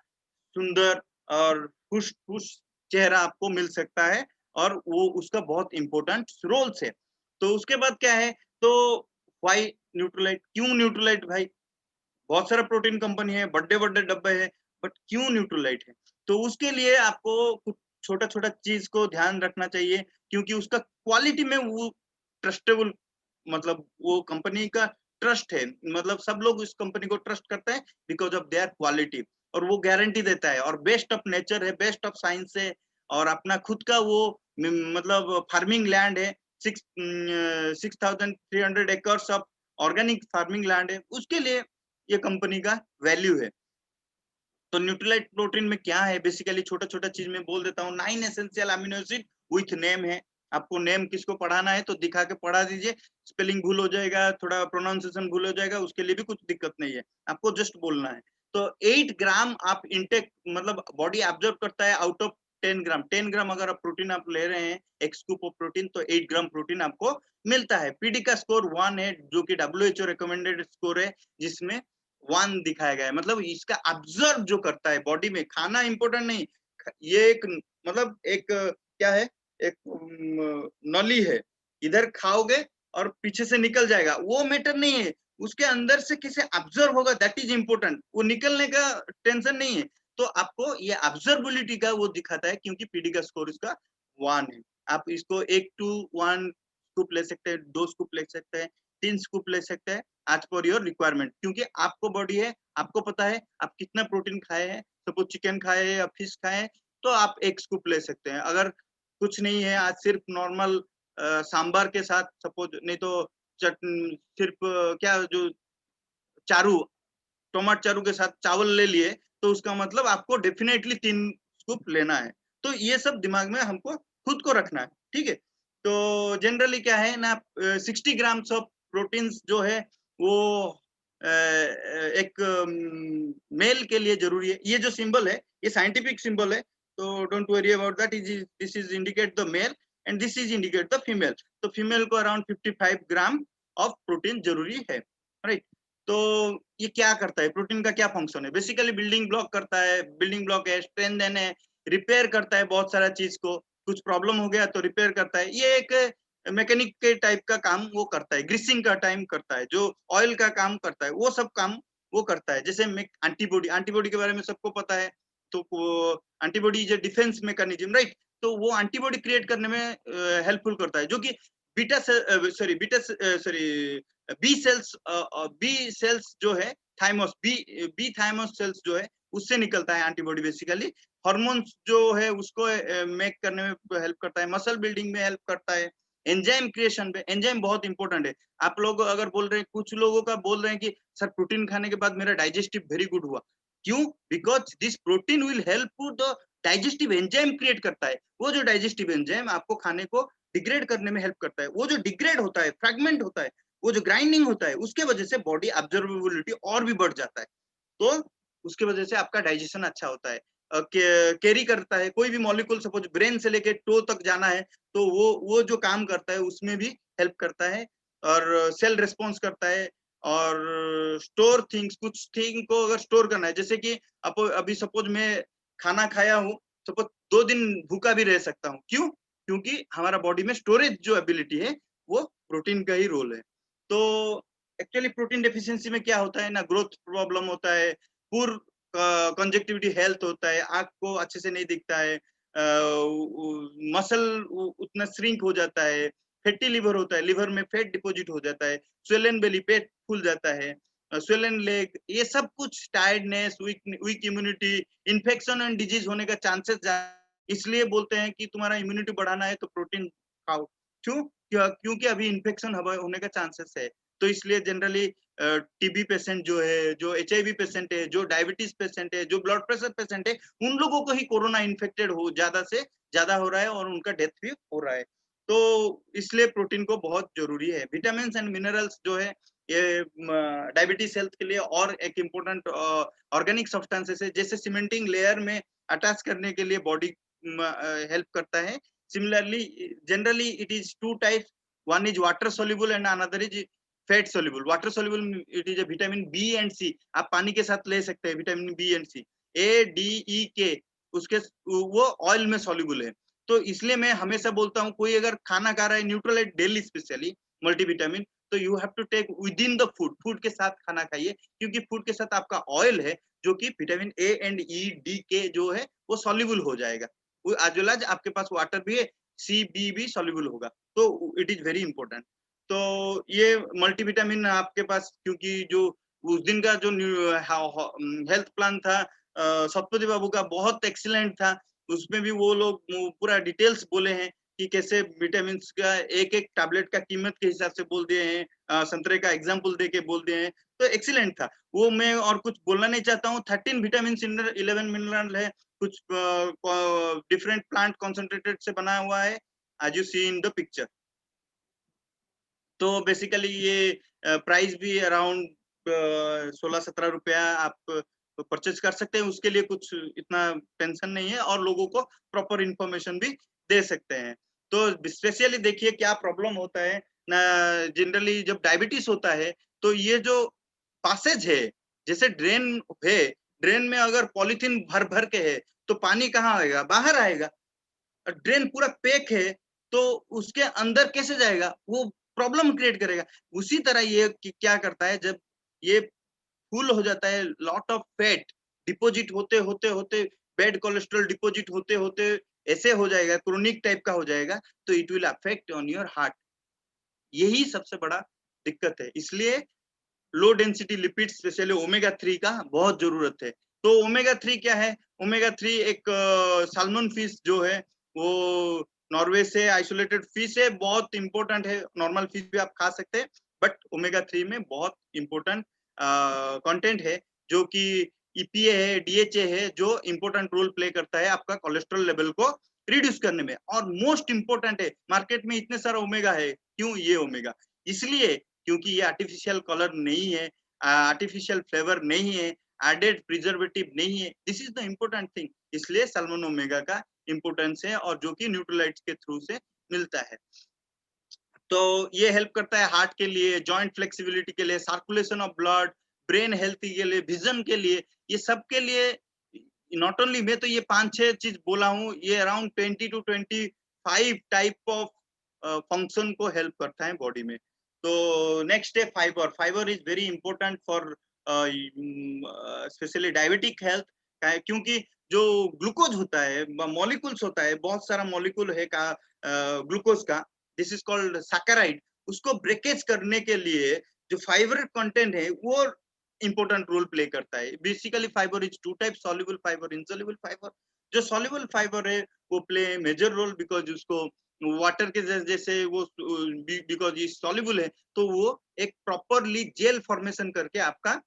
सुंदर और खुश खुश चेहरा आपको मिल सकता है, और वो उसका बहुत इंपॉर्टेंट रोल्स है। तो उसके बाद क्या है, तो वाई न्यूट्रलाइट, क्यों न्यूट्रलाइट भाई? बहुत सारा प्रोटीन कंपनी है, बड़े बड़े डब्बे है, बट क्यों न्यूट्रलाइट है? तो उसके लिए आपको कुछ छोटा छोटा चीज को ध्यान रखना चाहिए, क्योंकि उसका क्वालिटी में वो ट्रस्टेबल, मतलब वो कंपनी का ट्रस्ट है, मतलब सब लोग इस कंपनी को ट्रस्ट करते हैं बिकॉज ऑफ देयर क्वालिटी, और वो गारंटी देता है, और बेस्ट ऑफ नेचर है, बेस्ट ऑफ साइंस है, और अपना खुद का वो मतलब फार्मिंग लैंड है, 6,300 acres of organic farming land है, उसके लिए ये कंपनी का वैल्यू है। तो न्यूट्रलाइट प्रोटीन में क्या है, बेसिकली छोटा छोटा चीज में बोल देता हूँ। 9 essential amino acid with name है। आपको नेम किसको पढ़ाना है तो दिखा के पढ़ा दीजिए, स्पेलिंग भूल हो जाएगा, थोड़ा प्रोनाउंसिएशन भूल हो जाएगा, उसके लिए भी कुछ दिक्कत नहीं है, आपको जस्ट बोलना है। तो 8 ग्राम आप इंटेक मतलब बॉडी ऑब्जर्व करता है आउट ऑफ 10 ग्राम। 10 ग्राम अगर आप प्रोटीन आप ले रहे हैं, एक स्कूप ऑफ प्रोटीन, तो 8 ग्राम प्रोटीन आपको मिलता है। पीडी का स्कोर 1 है, जो कि WHO रिकमेंडेड स्कोर है, जिसमें 1 दिखाया गया है। मतलब इसका ऑब्जर्व जो करता है बॉडी में, खाना इंपॉर्टेंट नहीं, ये एक मतलब एक क्या है, एक नली है, इधर खाओगे और पीछे से निकल जाएगा, वो मैटर नहीं है, उसके अंदर से किसे ऑब्जर्व होगा, दैट इज इंपॉर्टेंट। वो निकलने का टेंशन नहीं है। तो आपको ये ऑब्जर्वेबिलिटी का वो दिखाता है, क्योंकि पीडी का स्कोर इसका 1 है। आप इसको 1 to 1 स्कूप ले सकते हैं, 2 स्कूप ले सकते हैं, 3 स्कूप ले सकते हैं, एज पर योर रिक्वायरमेंट, क्योंकि आपको बॉडी है, आपको पता है आप कितना प्रोटीन खाए हैं। सपोज चिकन खाए हैं या फिश खाए हैं, तो आप 1 स्कूप ले सकते हैं। अगर कुछ नहीं है, आज सिर्फ नॉर्मल सांबर के साथ, सपोज नहीं तो चटनी सिर्फ क्या जो चारू, टमाटर चारू के साथ चावल ले लिए, तो उसका मतलब आपको डेफिनेटली 3 स्कूप लेना है। तो ये सब दिमाग में हमको खुद को रखना है, ठीक है। तो जनरली क्या है ना, 60 ग्राम्स ऑफ प्रोटीन्स जो है वो एक मेल के लिए जरूरी है। ये जो सिंबल है ये साइंटिफिक सिंबल है, तो don't worry about that. This is indicate the male and this is indicate the female. तो फीमेल को अराउंड 55 ग्राम ऑफ प्रोटीन जरूरी है, राइट। तो ये क्या करता है, प्रोटीन का क्या फंक्शन है? बेसिकली बिल्डिंग ब्लॉक करता है, बिल्डिंग ब्लॉक है, स्ट्रेंथन है, रिपेयर करता है बहुत सारा चीज को, कुछ प्रॉब्लम हो गया तो रिपेयर करता है। ये एक मैकेनिक के टाइप का काम वो करता है, ग्रीसिंग का टाइम करता है, जो ऑयल का काम करता है वो सब काम वो करता है। जैसे एंटीबॉडी, एंटीबॉडी के बारे में सबको पता है, तो antibody is a defence mechanism, right. तो वो एंटीबॉडी क्रिएट करने में हेल्पफुल करता है, जो कि बी सेल्स जो है, थाइमस बी थाइमस सेल्स जो है उससे निकलता है एंटीबॉडी। बेसिकली हार्मोन्स जो है उसको मेक करने में हेल्प करता है, मसल बिल्डिंग में हेल्प करता है, एंजाइम क्रिएशन पे, एंजाइम बहुत इंपॉर्टेंट है। आप लोग अगर बोल रहे हैं, कुछ लोगों का बोल रहे हैं कि सर प्रोटीन खाने के बाद मेरा डाइजेस्टिव वेरी गुड हुआ, क्यों? Because this protein will help to the digestive enzyme create करता है। वो जो डाइजेस्टिव एंजाइम आपको खाने को डिग्रेड करने में हेल्प करता है। वो जो डिग्रेड होता है, फ्रैगमेंट होता है, वो जो ग्राइंडिंग होता है, उसके वजह से बॉडी ऑब्जर्वेबिलिटी और भी बढ़ जाता है। तो उसके वजह से आपका डाइजेशन अच्छा होता है, कैरी करता है। कोई भी मॉलिक्यूल सपोज ब्रेन से लेके टो तक जाना है, तो वो जो काम करता है उसमें भी हेल्प करता है, और सेल रिस्पॉन्स करता है, और स्टोर थिंग्स, कुछ थिंग को अगर स्टोर करना है, जैसे कि अभी सपोज मैं खाना खाया हूँ, सपोज 2 दिन भूखा भी रह सकता हूँ। क्यों? क्योंकि हमारा बॉडी में स्टोरेज जो एबिलिटी है वो प्रोटीन का ही रोल है। तो एक्चुअली प्रोटीन डेफिशिएंसी में क्या होता है ना, ग्रोथ प्रॉब्लम होता है, पुर कंजक्टिविटी हेल्थ होता है, आंख को अच्छे से नहीं दिखता है, मसल उतना श्रिंक हो जाता है, फैटी लिवर होता है, लिवर में फैट डिपॉजिट हो जाता है, स्वेलन बेली, पेट फूल जाता है, स्वेलन लेग, ये सब कुछ, tiredness, weak immunity, infection and disease होने का चांसेस। इसलिए बोलते हैं कि तुम्हारा इम्यूनिटी बढ़ाना है तो प्रोटीन खाओ। क्यों? क्योंकि अभी इन्फेक्शन होने का चांसेस है। तो इसलिए जनरली टीबी पेशेंट जो है, जो HIV पेशेंट है, जो डायबिटीज पेशेंट है, जो ब्लड प्रेशर पेशेंट है, उन लोगों को ही कोरोना इन्फेक्टेड हो ज्यादा से ज्यादा हो रहा है, और उनका डेथ भी हो रहा है। तो इसलिए प्रोटीन को बहुत जरूरी है। विटामिन एंड मिनरल्स जो है, ये डायबिटीज हेल्थ के लिए और एक इम्पोर्टेंट ऑर्गेनिक सब्सटेंसेस है, जैसे सीमेंटिंग लेयर में अटैच करने के लिए बॉडी हेल्प करता है। Similarly generally it is 2 types, one is water soluble and another is fat soluble. Water soluble it is a vitamin B and C, आप पानी के साथ ले सकते हैं vitamin B and C। A D E K उसके वो oil में soluble है। तो इसलिए मैं हमेशा बोलता हूँ, कोई अगर खाना खा रहा है न्यूट्रलाइट डेली, स्पेशली मल्टीविटामिन, तो you have to take within the food, food के साथ खाना खाइए, क्योंकि फूड के साथ आपका ऑयल है, जो कि vitamin A and E D K जो है वो soluble हो जाएगा। वो एज वेल एज आपके पास वाटर भी है, C B भी soluble होगा, तो इट इज वेरी इंपॉर्टेंट। तो ये मल्टीविटामिन आपके पास, क्योंकि जो उस दिन का जो हेल्थ प्लान था सतपति बाबू का, बहुत एक्सीलेंट था। उसमें भी वो लोग पूरा डिटेल्स बोले हैं कि कैसे विटामिन का एक एक टैबलेट का कीमत के हिसाब से बोल दिए हैं, संतरे का एग्जाम्पल दे के बोल दिए हैं। तो एक्सीलेंट था वो। मैं और कुछ बोलना नहीं चाहता हूँ। 13 विटामिन, 11 मिनरल है, कुछ डिफरेंट प्लांट कॉन्सेंट्रेटेड से बना हुआ है, as you see in the picture। तो बेसिकली ये प्राइस भी अराउंड 16-17 रुपया आप परचेज कर सकते हैं। उसके लिए कुछ इतना टेंशन नहीं है, और लोगों को प्रॉपर इंफॉर्मेशन भी दे सकते हैं। तो स्पेशली देखिए क्या प्रॉब्लम होता है ना, जनरली जब डायबिटीज होता है, तो ये जो पासेज है, जैसे ड्रेन है, ड्रेन में अगर पॉलीथीन भर भर के है, तो पानी कहाँ आएगा? बाहर आएगा। ड्रेन पूरा पैक है, तो उसके अंदर कैसे जाएगा? वो प्रॉब्लम क्रिएट करेगा। उसी तरह ये क्या करता है, जब ये फुल हो जाता है, लॉट ऑफ फैट डिपॉजिट होते होते होते, बैड कोलेस्ट्रॉल डिपॉजिट होते होते ऐसे हो जाएगा, क्रोनिक टाइप का हो जाएगा, तो it will affect on your heart. यही सबसे बड़ा दिक्कत है। इसलिए low density lipid, specially omega 3 का बहुत जरूरत है। तो ओमेगा 3 क्या है? ओमेगा 3 एक साल्मन फिश जो है, वो नॉर्वे से आइसोलेटेड फिश है, बहुत इंपॉर्टेंट है। नॉर्मल फिश भी आप खा सकते हैं, बट ओमेगा 3 में बहुत इंपॉर्टेंट कंटेंट है, जो कि EPA है, DHA है, जो इंपॉर्टेंट रोल प्ले करता है आपका कोलेस्ट्रॉल लेवल को रिड्यूस करने में। और मोस्ट इंपॉर्टेंट है, मार्केट में इतने सारा ओमेगा है, क्यों ये ओमेगा? इसलिए क्योंकि ये आर्टिफिशियल कलर नहीं है, आर्टिफिशियल फ्लेवर नहीं है, एडेड प्रिजर्वेटिव नहीं है। This is the important thing. इसलिए सैल्मन ओमेगा का इम्पोर्टेंस है, और जो कि न्यूट्रलाइट्स के थ्रू से मिलता है। तो ये हेल्प करता है हार्ट के लिए, जॉइंट फ्लेक्सिबिलिटी के लिए, circulation of blood, brain health के लिए, विजन के लिए, ये सब के लिए। नॉट ओनली मैं तो ये 5-6 चीज बोला हूँ, ये around 20 to 25 type of function को हेल्प करता है बॉडी में। तो नेक्स्ट है fibre. Fibre is very important for specially diabetic health, क्योंकि जो ग्लूकोज होता है, मॉलिक्यूल्स होता है, बहुत सारा मॉलिक्यूल है का ग्लूकोज का, दिस इज कॉल्ड सैकेराइड। उसको ब्रेकेज करने के लिए जो फाइबर कंटेंट है वो इंपॉर्टेंट रोल प्ले करता है। Basically fibre is 2 type, soluble fibre, insoluble fibre. जो सॉल्युबल फाइबर है वो प्ले मेजर रोल, बिकॉज उसको वाटर के जैसे वो बिकॉज ये सॉल्युबल है, तो वो एक प्रॉपरली जेल फॉर्मेशन करके आपका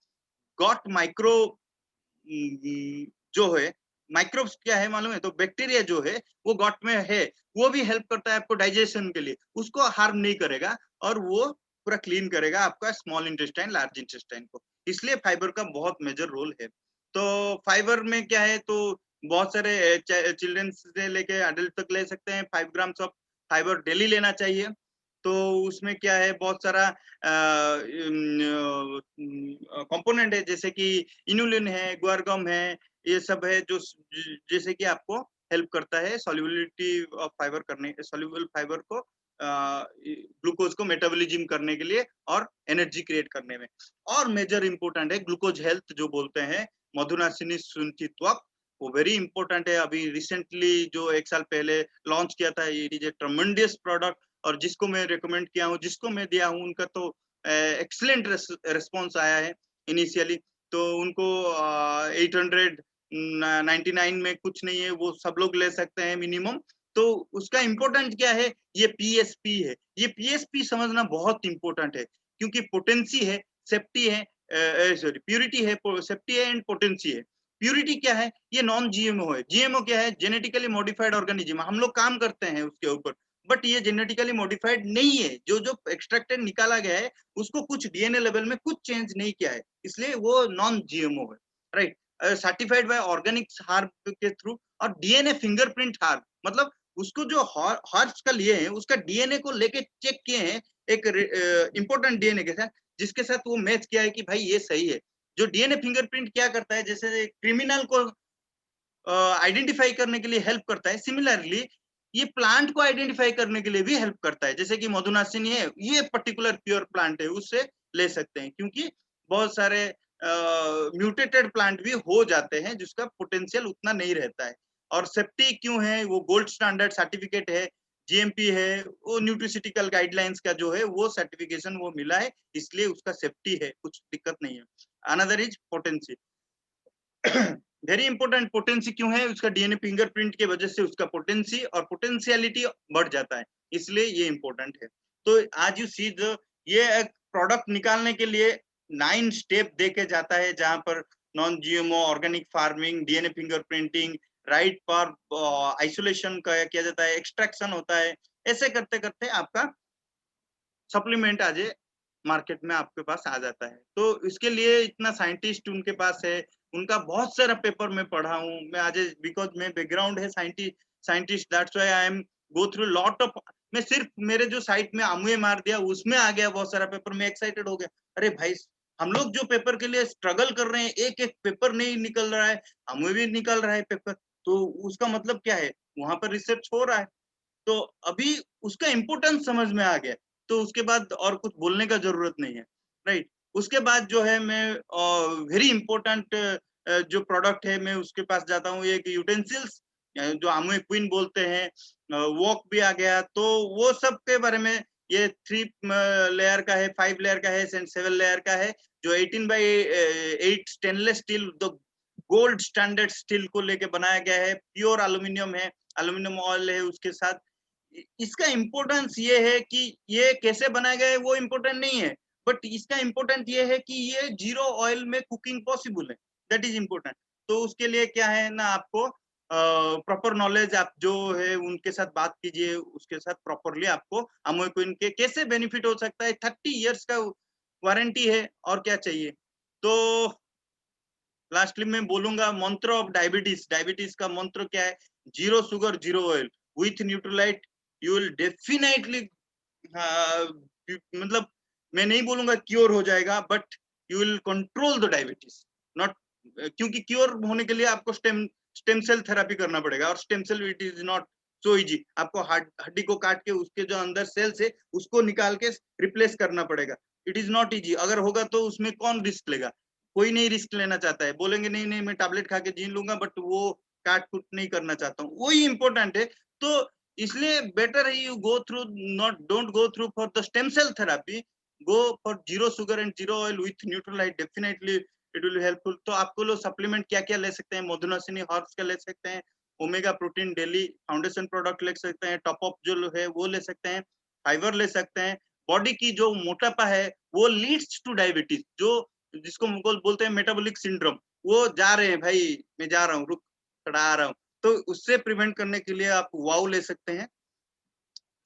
गॉट माइक्रो जो है, माइक्रोब्स क्या है मालूम है, तो बैक्टीरिया जो है वो गॉट में है, वो भी हेल्प करता है आपको डाइजेशन के लिए, उसको हार्म नहीं करेगा और वो पूरा क्लीन करेगा आपका स्मॉल इंटेस्टाइन लार्ज इंटेस्टाइन को। इसलिए फाइबर का बहुत मेजर रोल है। तो फाइबर में क्या है, तो बहुत सारे चिल्ड्रन से लेके अडल्ट तक ले सकते हैं। 5 ग्राम्स ऑफ फाइबर डेली लेना चाहिए। तो उसमें क्या है, बहुत सारा कंपोनेंट है, जैसे कि इनुलिन है, ग्वारगम है, ये सब है जो जैसे कि आपको हेल्प करता है सॉल्युबिलिटी ऑफ फाइबर करने, सॉल्युबल फाइबर को ग्लूकोज को मेटाबॉलिज्म करने के लिए और एनर्जी क्रिएट करने में। और मेजर इंपोर्टेंट है ग्लूकोज हेल्थ जो बोलते हैं, मधुनासिनी सुंठित्वक, वो वेरी इंपॉर्टेंट है। अभी रिसेंटली जो 1 साल पहले लॉन्च किया था, इट इज ए ट्रमेंडियस प्रोडक्ट, और जिसको मैं रिकमेंड किया हूँ, जिसको मैं दिया हूँ, उनका तो एक्सीलेंट रिस्पॉन्स आया है इनिशियली। तो उनको 899 में कुछ नहीं है, वो सब लोग ले सकते हैं मिनिमम। तो उसका इम्पोर्टेंट क्या है, ये पीएसपी है। ये पीएसपी समझना बहुत इंपॉर्टेंट है, क्योंकि पोटेंसी है, सेफ्टी है, सॉरी प्यूरिटी है, सेफ्टी है एंड पोटेंसी है। प्यूरिटी क्या है, ये नॉन जीएमओ है। जीएमओ क्या है, जेनेटिकली मॉडिफाइड ऑर्गेनिज्म। हम लोग काम करते हैं उसके ऊपर, बट ये जेनेटिकली मॉडिफाइड नहीं है। जो जो एक्सट्रैक्टेड निकाला गया है, उसको कुछ डीएनए लेवल में कुछ चेंज नहीं किया है, इसलिए वो नॉन जीएमओ है, right. Certified by Organics herb के थ्रू, और डीएनए फिंगरप्रिंट हार्ब, मतलब उसको जो हॉर्स का लिए हैं, उसका डीएनए को लेके चेक किए हैं एक इंपॉर्टेंट डीएनए के साथ, जिसके साथ वो मैच किया है कि भाई ये सही है। जो डीएनए फिंगरप्रिंट क्या करता है, जैसे क्रिमिनल को आइडेंटिफाई करने के लिए हेल्प करता है, सिमिलरली ये प्लांट को आइडेंटिफाई करने के लिए भी हेल्प करता है। जैसे कि मधुनासिनी है, ये पर्टिकुलर प्योर प्लांट है, उससे ले सकते हैं, क्योंकि बहुत सारे म्यूटेटेड प्लांट भी हो जाते हैं जिसका पोटेंशियल उतना नहीं रहता है। और सेफ्टी क्यों है, वो गोल्ड स्टैंडर्ड सर्टिफिकेट है, जीएमपी है, वो न्यूट्रिसिटिकल गाइडलाइंस का जो है वो सर्टिफिकेशन वो मिला है, इसलिए उसका सेफ्टी है, कुछ दिक्कत नहीं है। Another is potency, very important. Potency क्यों है, उसका डीएनए फिंगरप्रिंट के वजह से उसका पोटेंसी और पोटेंशियलिटी बढ़ जाता है, इसलिए ये इंपॉर्टेंट है। तो आज यू सी जो ये एक प्रोडक्ट निकालने के लिए 9 स्टेप देके जाता है, जहां पर non GMO, organic farming, DNA fingerprinting, right for isolation का किया जाता है, एक्सट्रैक्शन होता है। ऐसे करते करते आपका सप्लीमेंट आज मार्केट में आपके पास आ जाता है। तो इसके लिए इतना साइंटिस्ट उनके पास है, उनका बहुत सारा पेपर मैं पढ़ा हूँ मैं आज, बिकॉज मैं बैकग्राउंड है scientist, that's why I am go through lot of. मैं सिर्फ मेरे जो साइट में आमुए मार दिया उसमें आ गया बहुत सारा पेपर, मैं एक्साइटेड हो गया, अरे भाई हम लोग जो पेपर के लिए स्ट्रगल कर रहे हैं, एक एक पेपर नहीं निकल रहा है, आमुए भी निकल रहा है पेपर, तो उसका मतलब क्या है, वहां पर रिसर्च हो रहा है। तो अभी उसका इम्पोर्टेंस समझ में आ गया, तो उसके बाद और कुछ बोलने का जरूरत नहीं है, राइट। उसके बाद जो है मैं वेरी इंपॉर्टेंट जो प्रोडक्ट है मैं उसके पास जाता हूँ, एक यूटेंसिल्स जो आमुए क्वीन बोलते हैं, वॉक भी आ गया। तो वो सब के बारे में, ये 3 लेयर का है, 5 लेयर का है, 7 लेयर का है, जो 18x8 stainless steel gold standard steel को लेके बनाया गया है, प्योर एल्यूमिनियम है, एल्यूमिनियम ऑयल है उसके साथ। इसका इम्पोर्टेंस ये है कि ये कैसे बनाया गया है वो इम्पोर्टेंट नहीं है, बट इसका इम्पोर्टेंट ये है कि ये 0 ऑयल में कुकिंग पॉसिबल है, दैट इज इम्पोर्टेंट। तो उसके लिए क्या है ना, आपको प्रॉपर नॉलेज, आप जो है उनके साथ बात कीजिए, उसके साथ प्रॉपरली आपको अमोय क्वीन के कैसे बेनिफिट हो सकता है। 30 इयर्स का वारंटी है, और क्या चाहिए। तो लास्टली मैं बोलूंगा मंत्र ऑफ डायबिटीज। डायबिटीज का मंत्र क्या है, 0 sugar 0 oil with Nutrilite, you will definitely, मतलब मैं नहीं बोलूंगा क्योर हो जाएगा, but you will control the diabetes, not, क्योंकि क्योर होने के लिए आपको स्टेम सेल थेरेपी करना पड़ेगा, और stem cell it is not so easy. आपको हड्डी को काट के उसके जो अंदर सेल्स है उसको निकाल के रिप्लेस करना पड़ेगा, इट इज नॉट इजी। अगर होगा तो उसमें कौन रिस्क लेगा, कोई नहीं रिस्क लेना चाहता है, बोलेंगे नहीं नहीं मैं टैबलेट खा के जी लूंगा, बट वो काट कुट नहीं करना चाहता हूँ, वही इंपॉर्टेंट है। तो इसलिए बेटर है you go through, not don't go through for the stem cell therapy, go for 0 sugar and 0 oil with Nutrilite, definitely it will helpful. तो आपको लोग सप्लीमेंट क्या क्या ले सकते हैं, मधुनासिनी हॉर्स का ले सकते हैं, omega protein daily, foundation product ले सकते हैं, टॉप अप जो है वो ले सकते हैं, फाइबर ले सकते हैं। बॉडी की जो मोटापा है वो लीड्स टू डायबिटीज, जो जिसको बोलते हैं मेटाबॉलिक सिंड्रोम, वो जा रहे हैं भाई, मैं जा रहा हूँ, रुक, खड़ा आ रहा हूँ, तो उससे प्रिवेंट करने के लिए आप वाउ ले सकते हैं।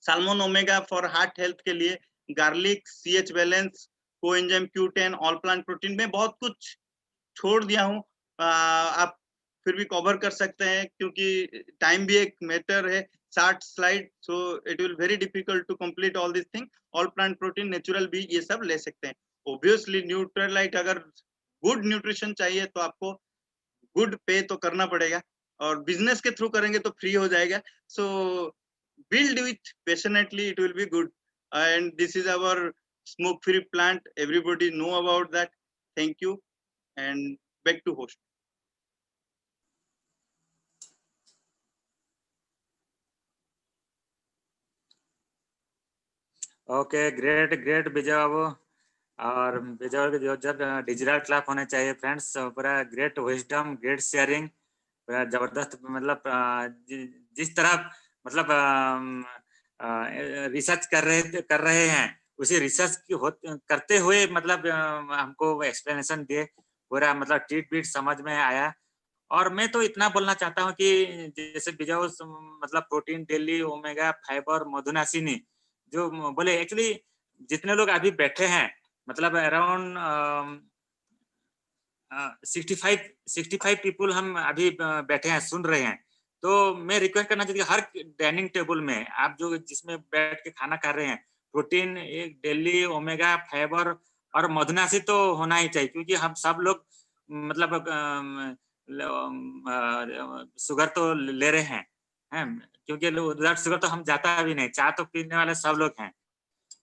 Salmon omega for heart health के लिए, garlic, CH balance, coenzyme Q10, all plant protein में बहुत कुछ छोड़ दिया हूँ। आप फिर भी कवर कर सकते हैं क्योंकि टाइम भी एक मैटर है, 60 slide, so it will very difficult to complete all this thing. All plant protein, natural भी, ये सब ले सकते हैं। ऑब्वियसली न्यूट्रलाइट, अगर गुड न्यूट्रिशन चाहिए तो आपको गुड पे तो करना पड़ेगा, और बिजनेस के थ्रू करेंगे तो फ्री हो जाएगा। सो build with passionately, it will be good. And this is our smoke free plant, everybody know about that. Thank you, and back to host. Okay, great great Vijay Babu. और विजय बाबू जो जब डिजिटल क्लास होने चाहिए friends, पूरा great wisdom, great sharing, पूरा जबरदस्त, मतलब जिस तरह मतलब रिसर्च कर रहे हैं, उसी रिसर्च की करते हुए मतलब हमको एक्सप्लेनेशन दिए, पूरा मतलब ट्रीट बीट समझ में आया। और मैं तो इतना बोलना चाहता हूँ कि जैसे विजय मतलब प्रोटीन डेली, ओमेगा, फाइबर, मधुनासिनी जो बोले, एक्चुअली जितने लोग अभी बैठे हैं, मतलब अराउंड 65 पीपल हम अभी बैठे हैं, सुन रहे हैं। तो मैं रिक्वेस्ट करना चाहती हूँ, हर डाइनिंग टेबल में आप जो जिसमें बैठ के खाना खा रहे हैं, प्रोटीन एक डेली, ओमेगा, फाइबर और मधुनासी तो होना ही चाहिए, क्योंकि हम सब लोग मतलब शुगर तो ले रहे हैं, क्योंकि ब्लड शुगर तो हम जाता भी नहीं, चाय तो पीने वाले सब लोग हैं,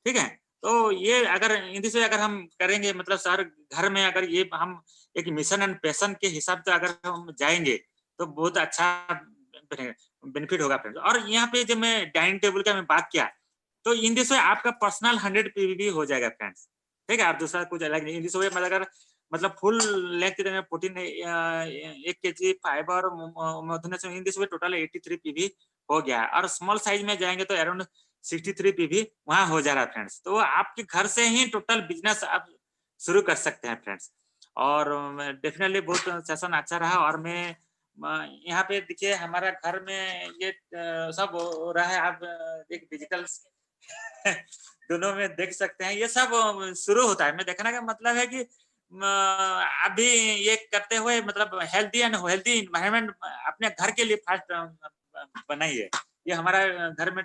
ठीक है। तो ये अगर इनसे अगर हम करेंगे, मतलब सर घर में अगर ये हम एक मिशन एंड पैशन के हिसाब से अगर हम जाएंगे तो बहुत अच्छा बेनिफिट होगा फ्रेंड्स। और यहाँ पे जब मैं डाइनिंग टेबल का मैं बात किया, तो इन दिस वे आपका पर्सनल 100 पीवी हो जाएगा फ्रेंड्स, ठीक है। आप दूसरा कुछ अलग नहीं, इन दिस वे मतलब फुल लेंथ की प्रोटीन 1 kg, फाइबर, मधुनासी, in this way total 83 PV हो गया। और स्मॉल साइज में जाएंगे तो अराउंड 63 पीवी वहां हो जा रहा है फ्रेंड्स। तो आपके घर से ही टोटल बिजनेस आप शुरू कर सकते हैं फ्रेंड्स। और डेफिनेटली बहुत सेशन अच्छा रहा। और मैं यहाँ पे देखिए हमारा घर में ये सब हो रहा है, आप एक डिजिटल दोनों में देख सकते हैं, ये सब शुरू होता है। मैं देखने का मतलब है कि अभी ये करते हुए मतलब हेल्दी एंड हेल्दी इन्वायरमेंट अपने घर के लिए फर्स्ट बनाइए। ये हमारा घर में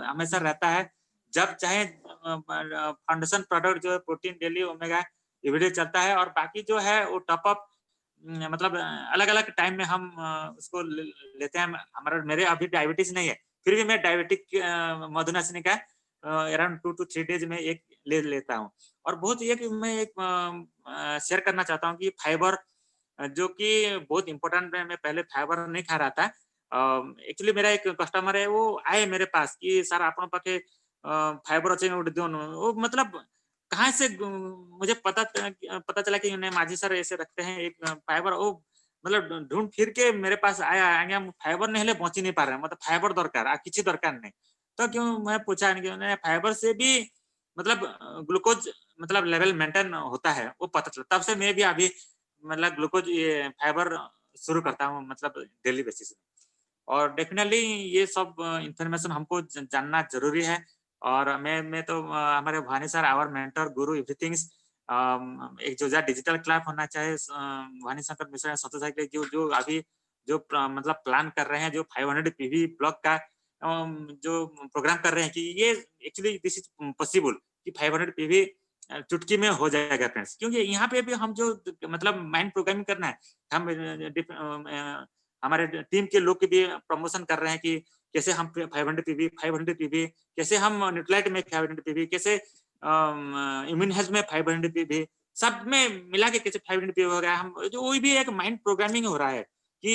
हमेशा रहता है, जब चाहे फाउंडेशन प्रोडक्ट जो है प्रोटीन डेली, ओमेगा एवरीडे चलता है। और बाकी जो है वो टॉप अप मतलब अलग अलग टाइम में हम उसको लेते हैं। हमारा मेरे अभी डायबिटीज नहीं है, फिर भी मैं डायबिटिक मधुनासिनी का अराउंड 2 to 3 डेज में एक ले लेता हूँ। और बहुत ये कि मैं एक शेयर करना चाहता हूँ कि फाइबर जो कि बहुत इंपॉर्टेंट है। मैं पहले फाइबर नहीं खा रहा था। एक्चुअली मेरा एक कस्टमर है, वो आए मेरे पास कि सर आप पाखे फाइबर अच्छे वो मतलब कहाँ से मुझे पता चला कि उन्हें माझी सर ऐसे रखते हैं एक फाइबर। वो मतलब ढूंढ फिर के मेरे पास आया, आगे हम फाइबर नहीं ले पहुंच ही नहीं पा रहे, मतलब फाइबर दरकार किसी दरकार नहीं। तो क्यों मैं पूछा उन्हें फाइबर से भी मतलब ग्लूकोज मतलब लेवल मेंटेन होता है, वो पता चला। तब से मैं भी अभी मतलब ग्लूकोज ये फाइबर शुरू करता हूँ, मतलब डेली बेसिस में। और डेफिनेटली ये सब इंफॉर्मेशन हमको जानना जरूरी है। और मैं तो हमारे भानी sir our mentor, Guru, everything, एक जो डिजिटल क्लास होना चाहे भानी शंकर मिश्रा, संतोष के जो अभी जो मतलब प्लान कर रहे हैं, जो 500 पीवी ब्लॉक का जो प्रोग्राम कर रहे हैं, कि ये एक्चुअली दिस इज पॉसिबल कि 500 पीवी चुटकी में हो जाएगा फ्रेंड्स। क्योंकि यहाँ पे भी हम जो मतलब माइंड प्रोग्रामिंग करना है, हम हमारे टीम के लोग के भी प्रमोशन कर रहे हैं कि कैसे हम 500 पीवी कैसे हम न्यूट्रलाइट में 500 पीवी, कैसे इम्यून हेल्थ में 500 पीवी, सब में मिला के कैसे 500 पीवी हो गया। हम जो वही भी एक माइंड प्रोग्रामिंग हो रहा है कि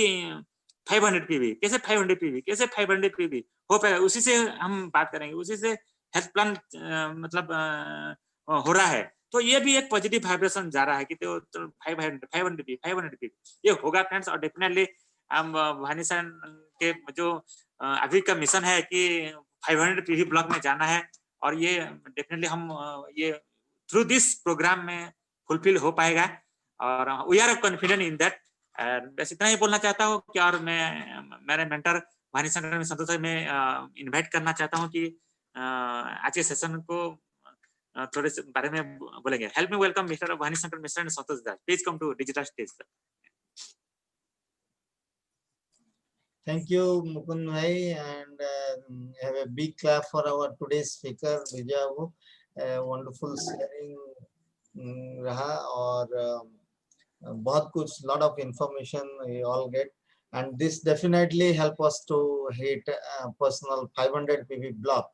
500 पीवी कैसे 500 पीवी कैसे 500 पीवी हो पाएगा। उसी से हम बात करेंगे, उसी से हेल्थ प्लान मतलब हो रहा है। तो ये भी एक पॉजिटिव वाइब्रेशन जा रहा है कि तो 500 पीवी ये होगा फ्रेंड्स। और डेफिनेटली हम भानी सर के जो अभी का मिशन है कि 500 पीवी ब्लॉक में जाना है, और ये डेफिनेटली हम ये थ्रू दिस प्रोग्राम में फुलफिल हो पाएगा, और we are confident in that. बस इतना ही बोलना चाहता हूँ कि, और मैं मेरे मेंटर वाणी शंकर संतोष में इनवाइट करना चाहता हूँ कि आज के सेशन को थोड़े से बारे में बोलेंगे। Help me welcome mister Vani Shankar mister and Santosh Das, please come to digital stage. Thank you, Mukund bhai, and have a big clap for our today's speaker, Vijay. Wonderful sharing रहा, और बहुत कुछ lot of information we all get, and this definitely help us to hit personal 500 PV block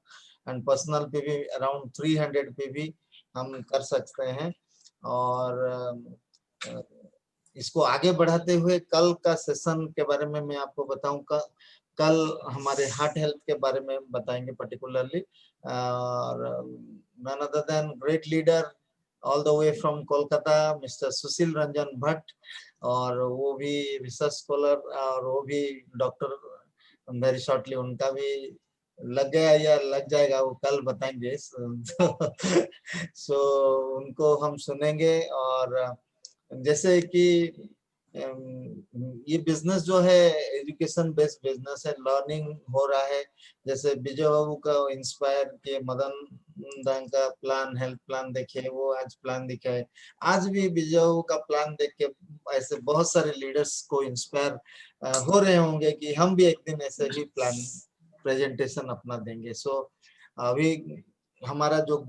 and personal PV around 300 PV हम कर सकते हैं। और इसको आगे बढ़ाते हुए कल का सेशन के बारे में मैं आपको बताऊं। कल हमारे हार्ट हेल्थ के बारे में बताएंगे पर्टिकुलरली, और none other than great leader all the way from Kolkata mister Sushil Ranjan Bhatt, और वो भी रिसर्च स्कॉलर, और वो भी डॉक्टर वेरी शॉर्टली उनका भी लग गया या लग जाएगा, वो कल बताएंगे। सो उनको हम सुनेंगे। और जैसे कि ये बिजनेस जो है एजुकेशन बेस्ड बिजनेस है, लर्निंग हो रहा है। जैसे विजय बाबू का इंस्पायर किए, मदन दांग का प्लान, हेल्थ प्लान देखे, वो आज प्लान दिखाए। आज भी विजय बाबू का प्लान देख के ऐसे बहुत सारे लीडर्स को इंस्पायर हो रहे होंगे कि हम भी एक दिन ऐसे ही प्लान प्रेजेंटेशन अपना देंगे। सो अभी हमारा जो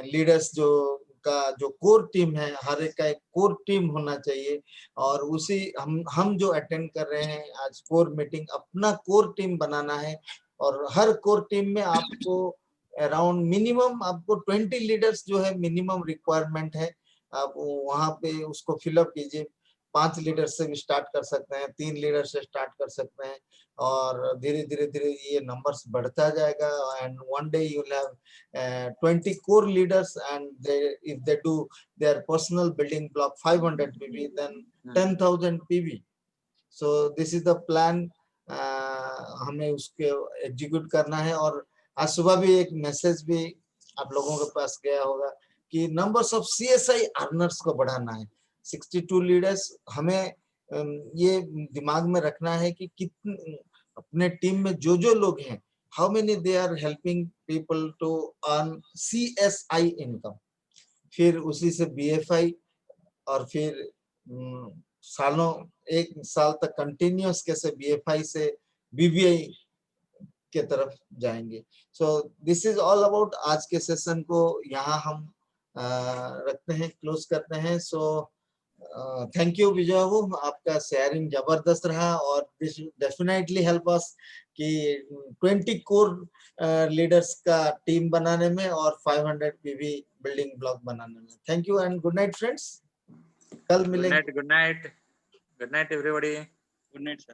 लीडर्स जो का जो कोर टीम है, हर एक का एक कोर टीम होना चाहिए, और उसी हम जो अटेंड कर रहे हैं आज कोर मीटिंग, अपना कोर टीम बनाना है। और हर कोर टीम में आपको अराउंड मिनिमम आपको 20 लीडर्स जो है मिनिमम रिक्वायरमेंट है। आप वहां पे उसको फिलअप कीजिए। 5 लीडर से भी स्टार्ट कर सकते हैं, 3 लीडर से स्टार्ट कर सकते हैं, और धीरे धीरे ये नंबर्स बढ़ता जाएगा। And one day you will have 20 core leaders, and if they do their personal building block 500 PV, then 10,000 PV. So this is the plan. हमें उसके एग्जीक्यूट करना है। और आज सुबह भी एक मैसेज भी आप लोगों के पास गया होगा कि नंबर्स ऑफ CSI अर्नर्स को बढ़ाना है। 62 लीडर्स, हमें ये दिमाग में रखना है कि कितने अपने टीम में जो लोग हैं, how many they are helping people to earn CSI income, फिर उसी से BFI, और फिर सालों 1 साल तक कंटिन्यूअस कैसे BFI से BBI के तरफ जाएंगे। So this is all about. आज के सेशन को यहाँ हम रखते हैं, क्लोज करते हैं। सो थैंक यू विजय बाबू, आपका शेयरिंग जबरदस्त रहा, और दिस डेफिनेटली हेल्प अस कि 20 कोर लीडर्स का टीम बनाने में और 500 PV बिल्डिंग ब्लॉक बनाने में। Thank you and good night friends, कल मिलेंगे। Good night everybody. Good night sir.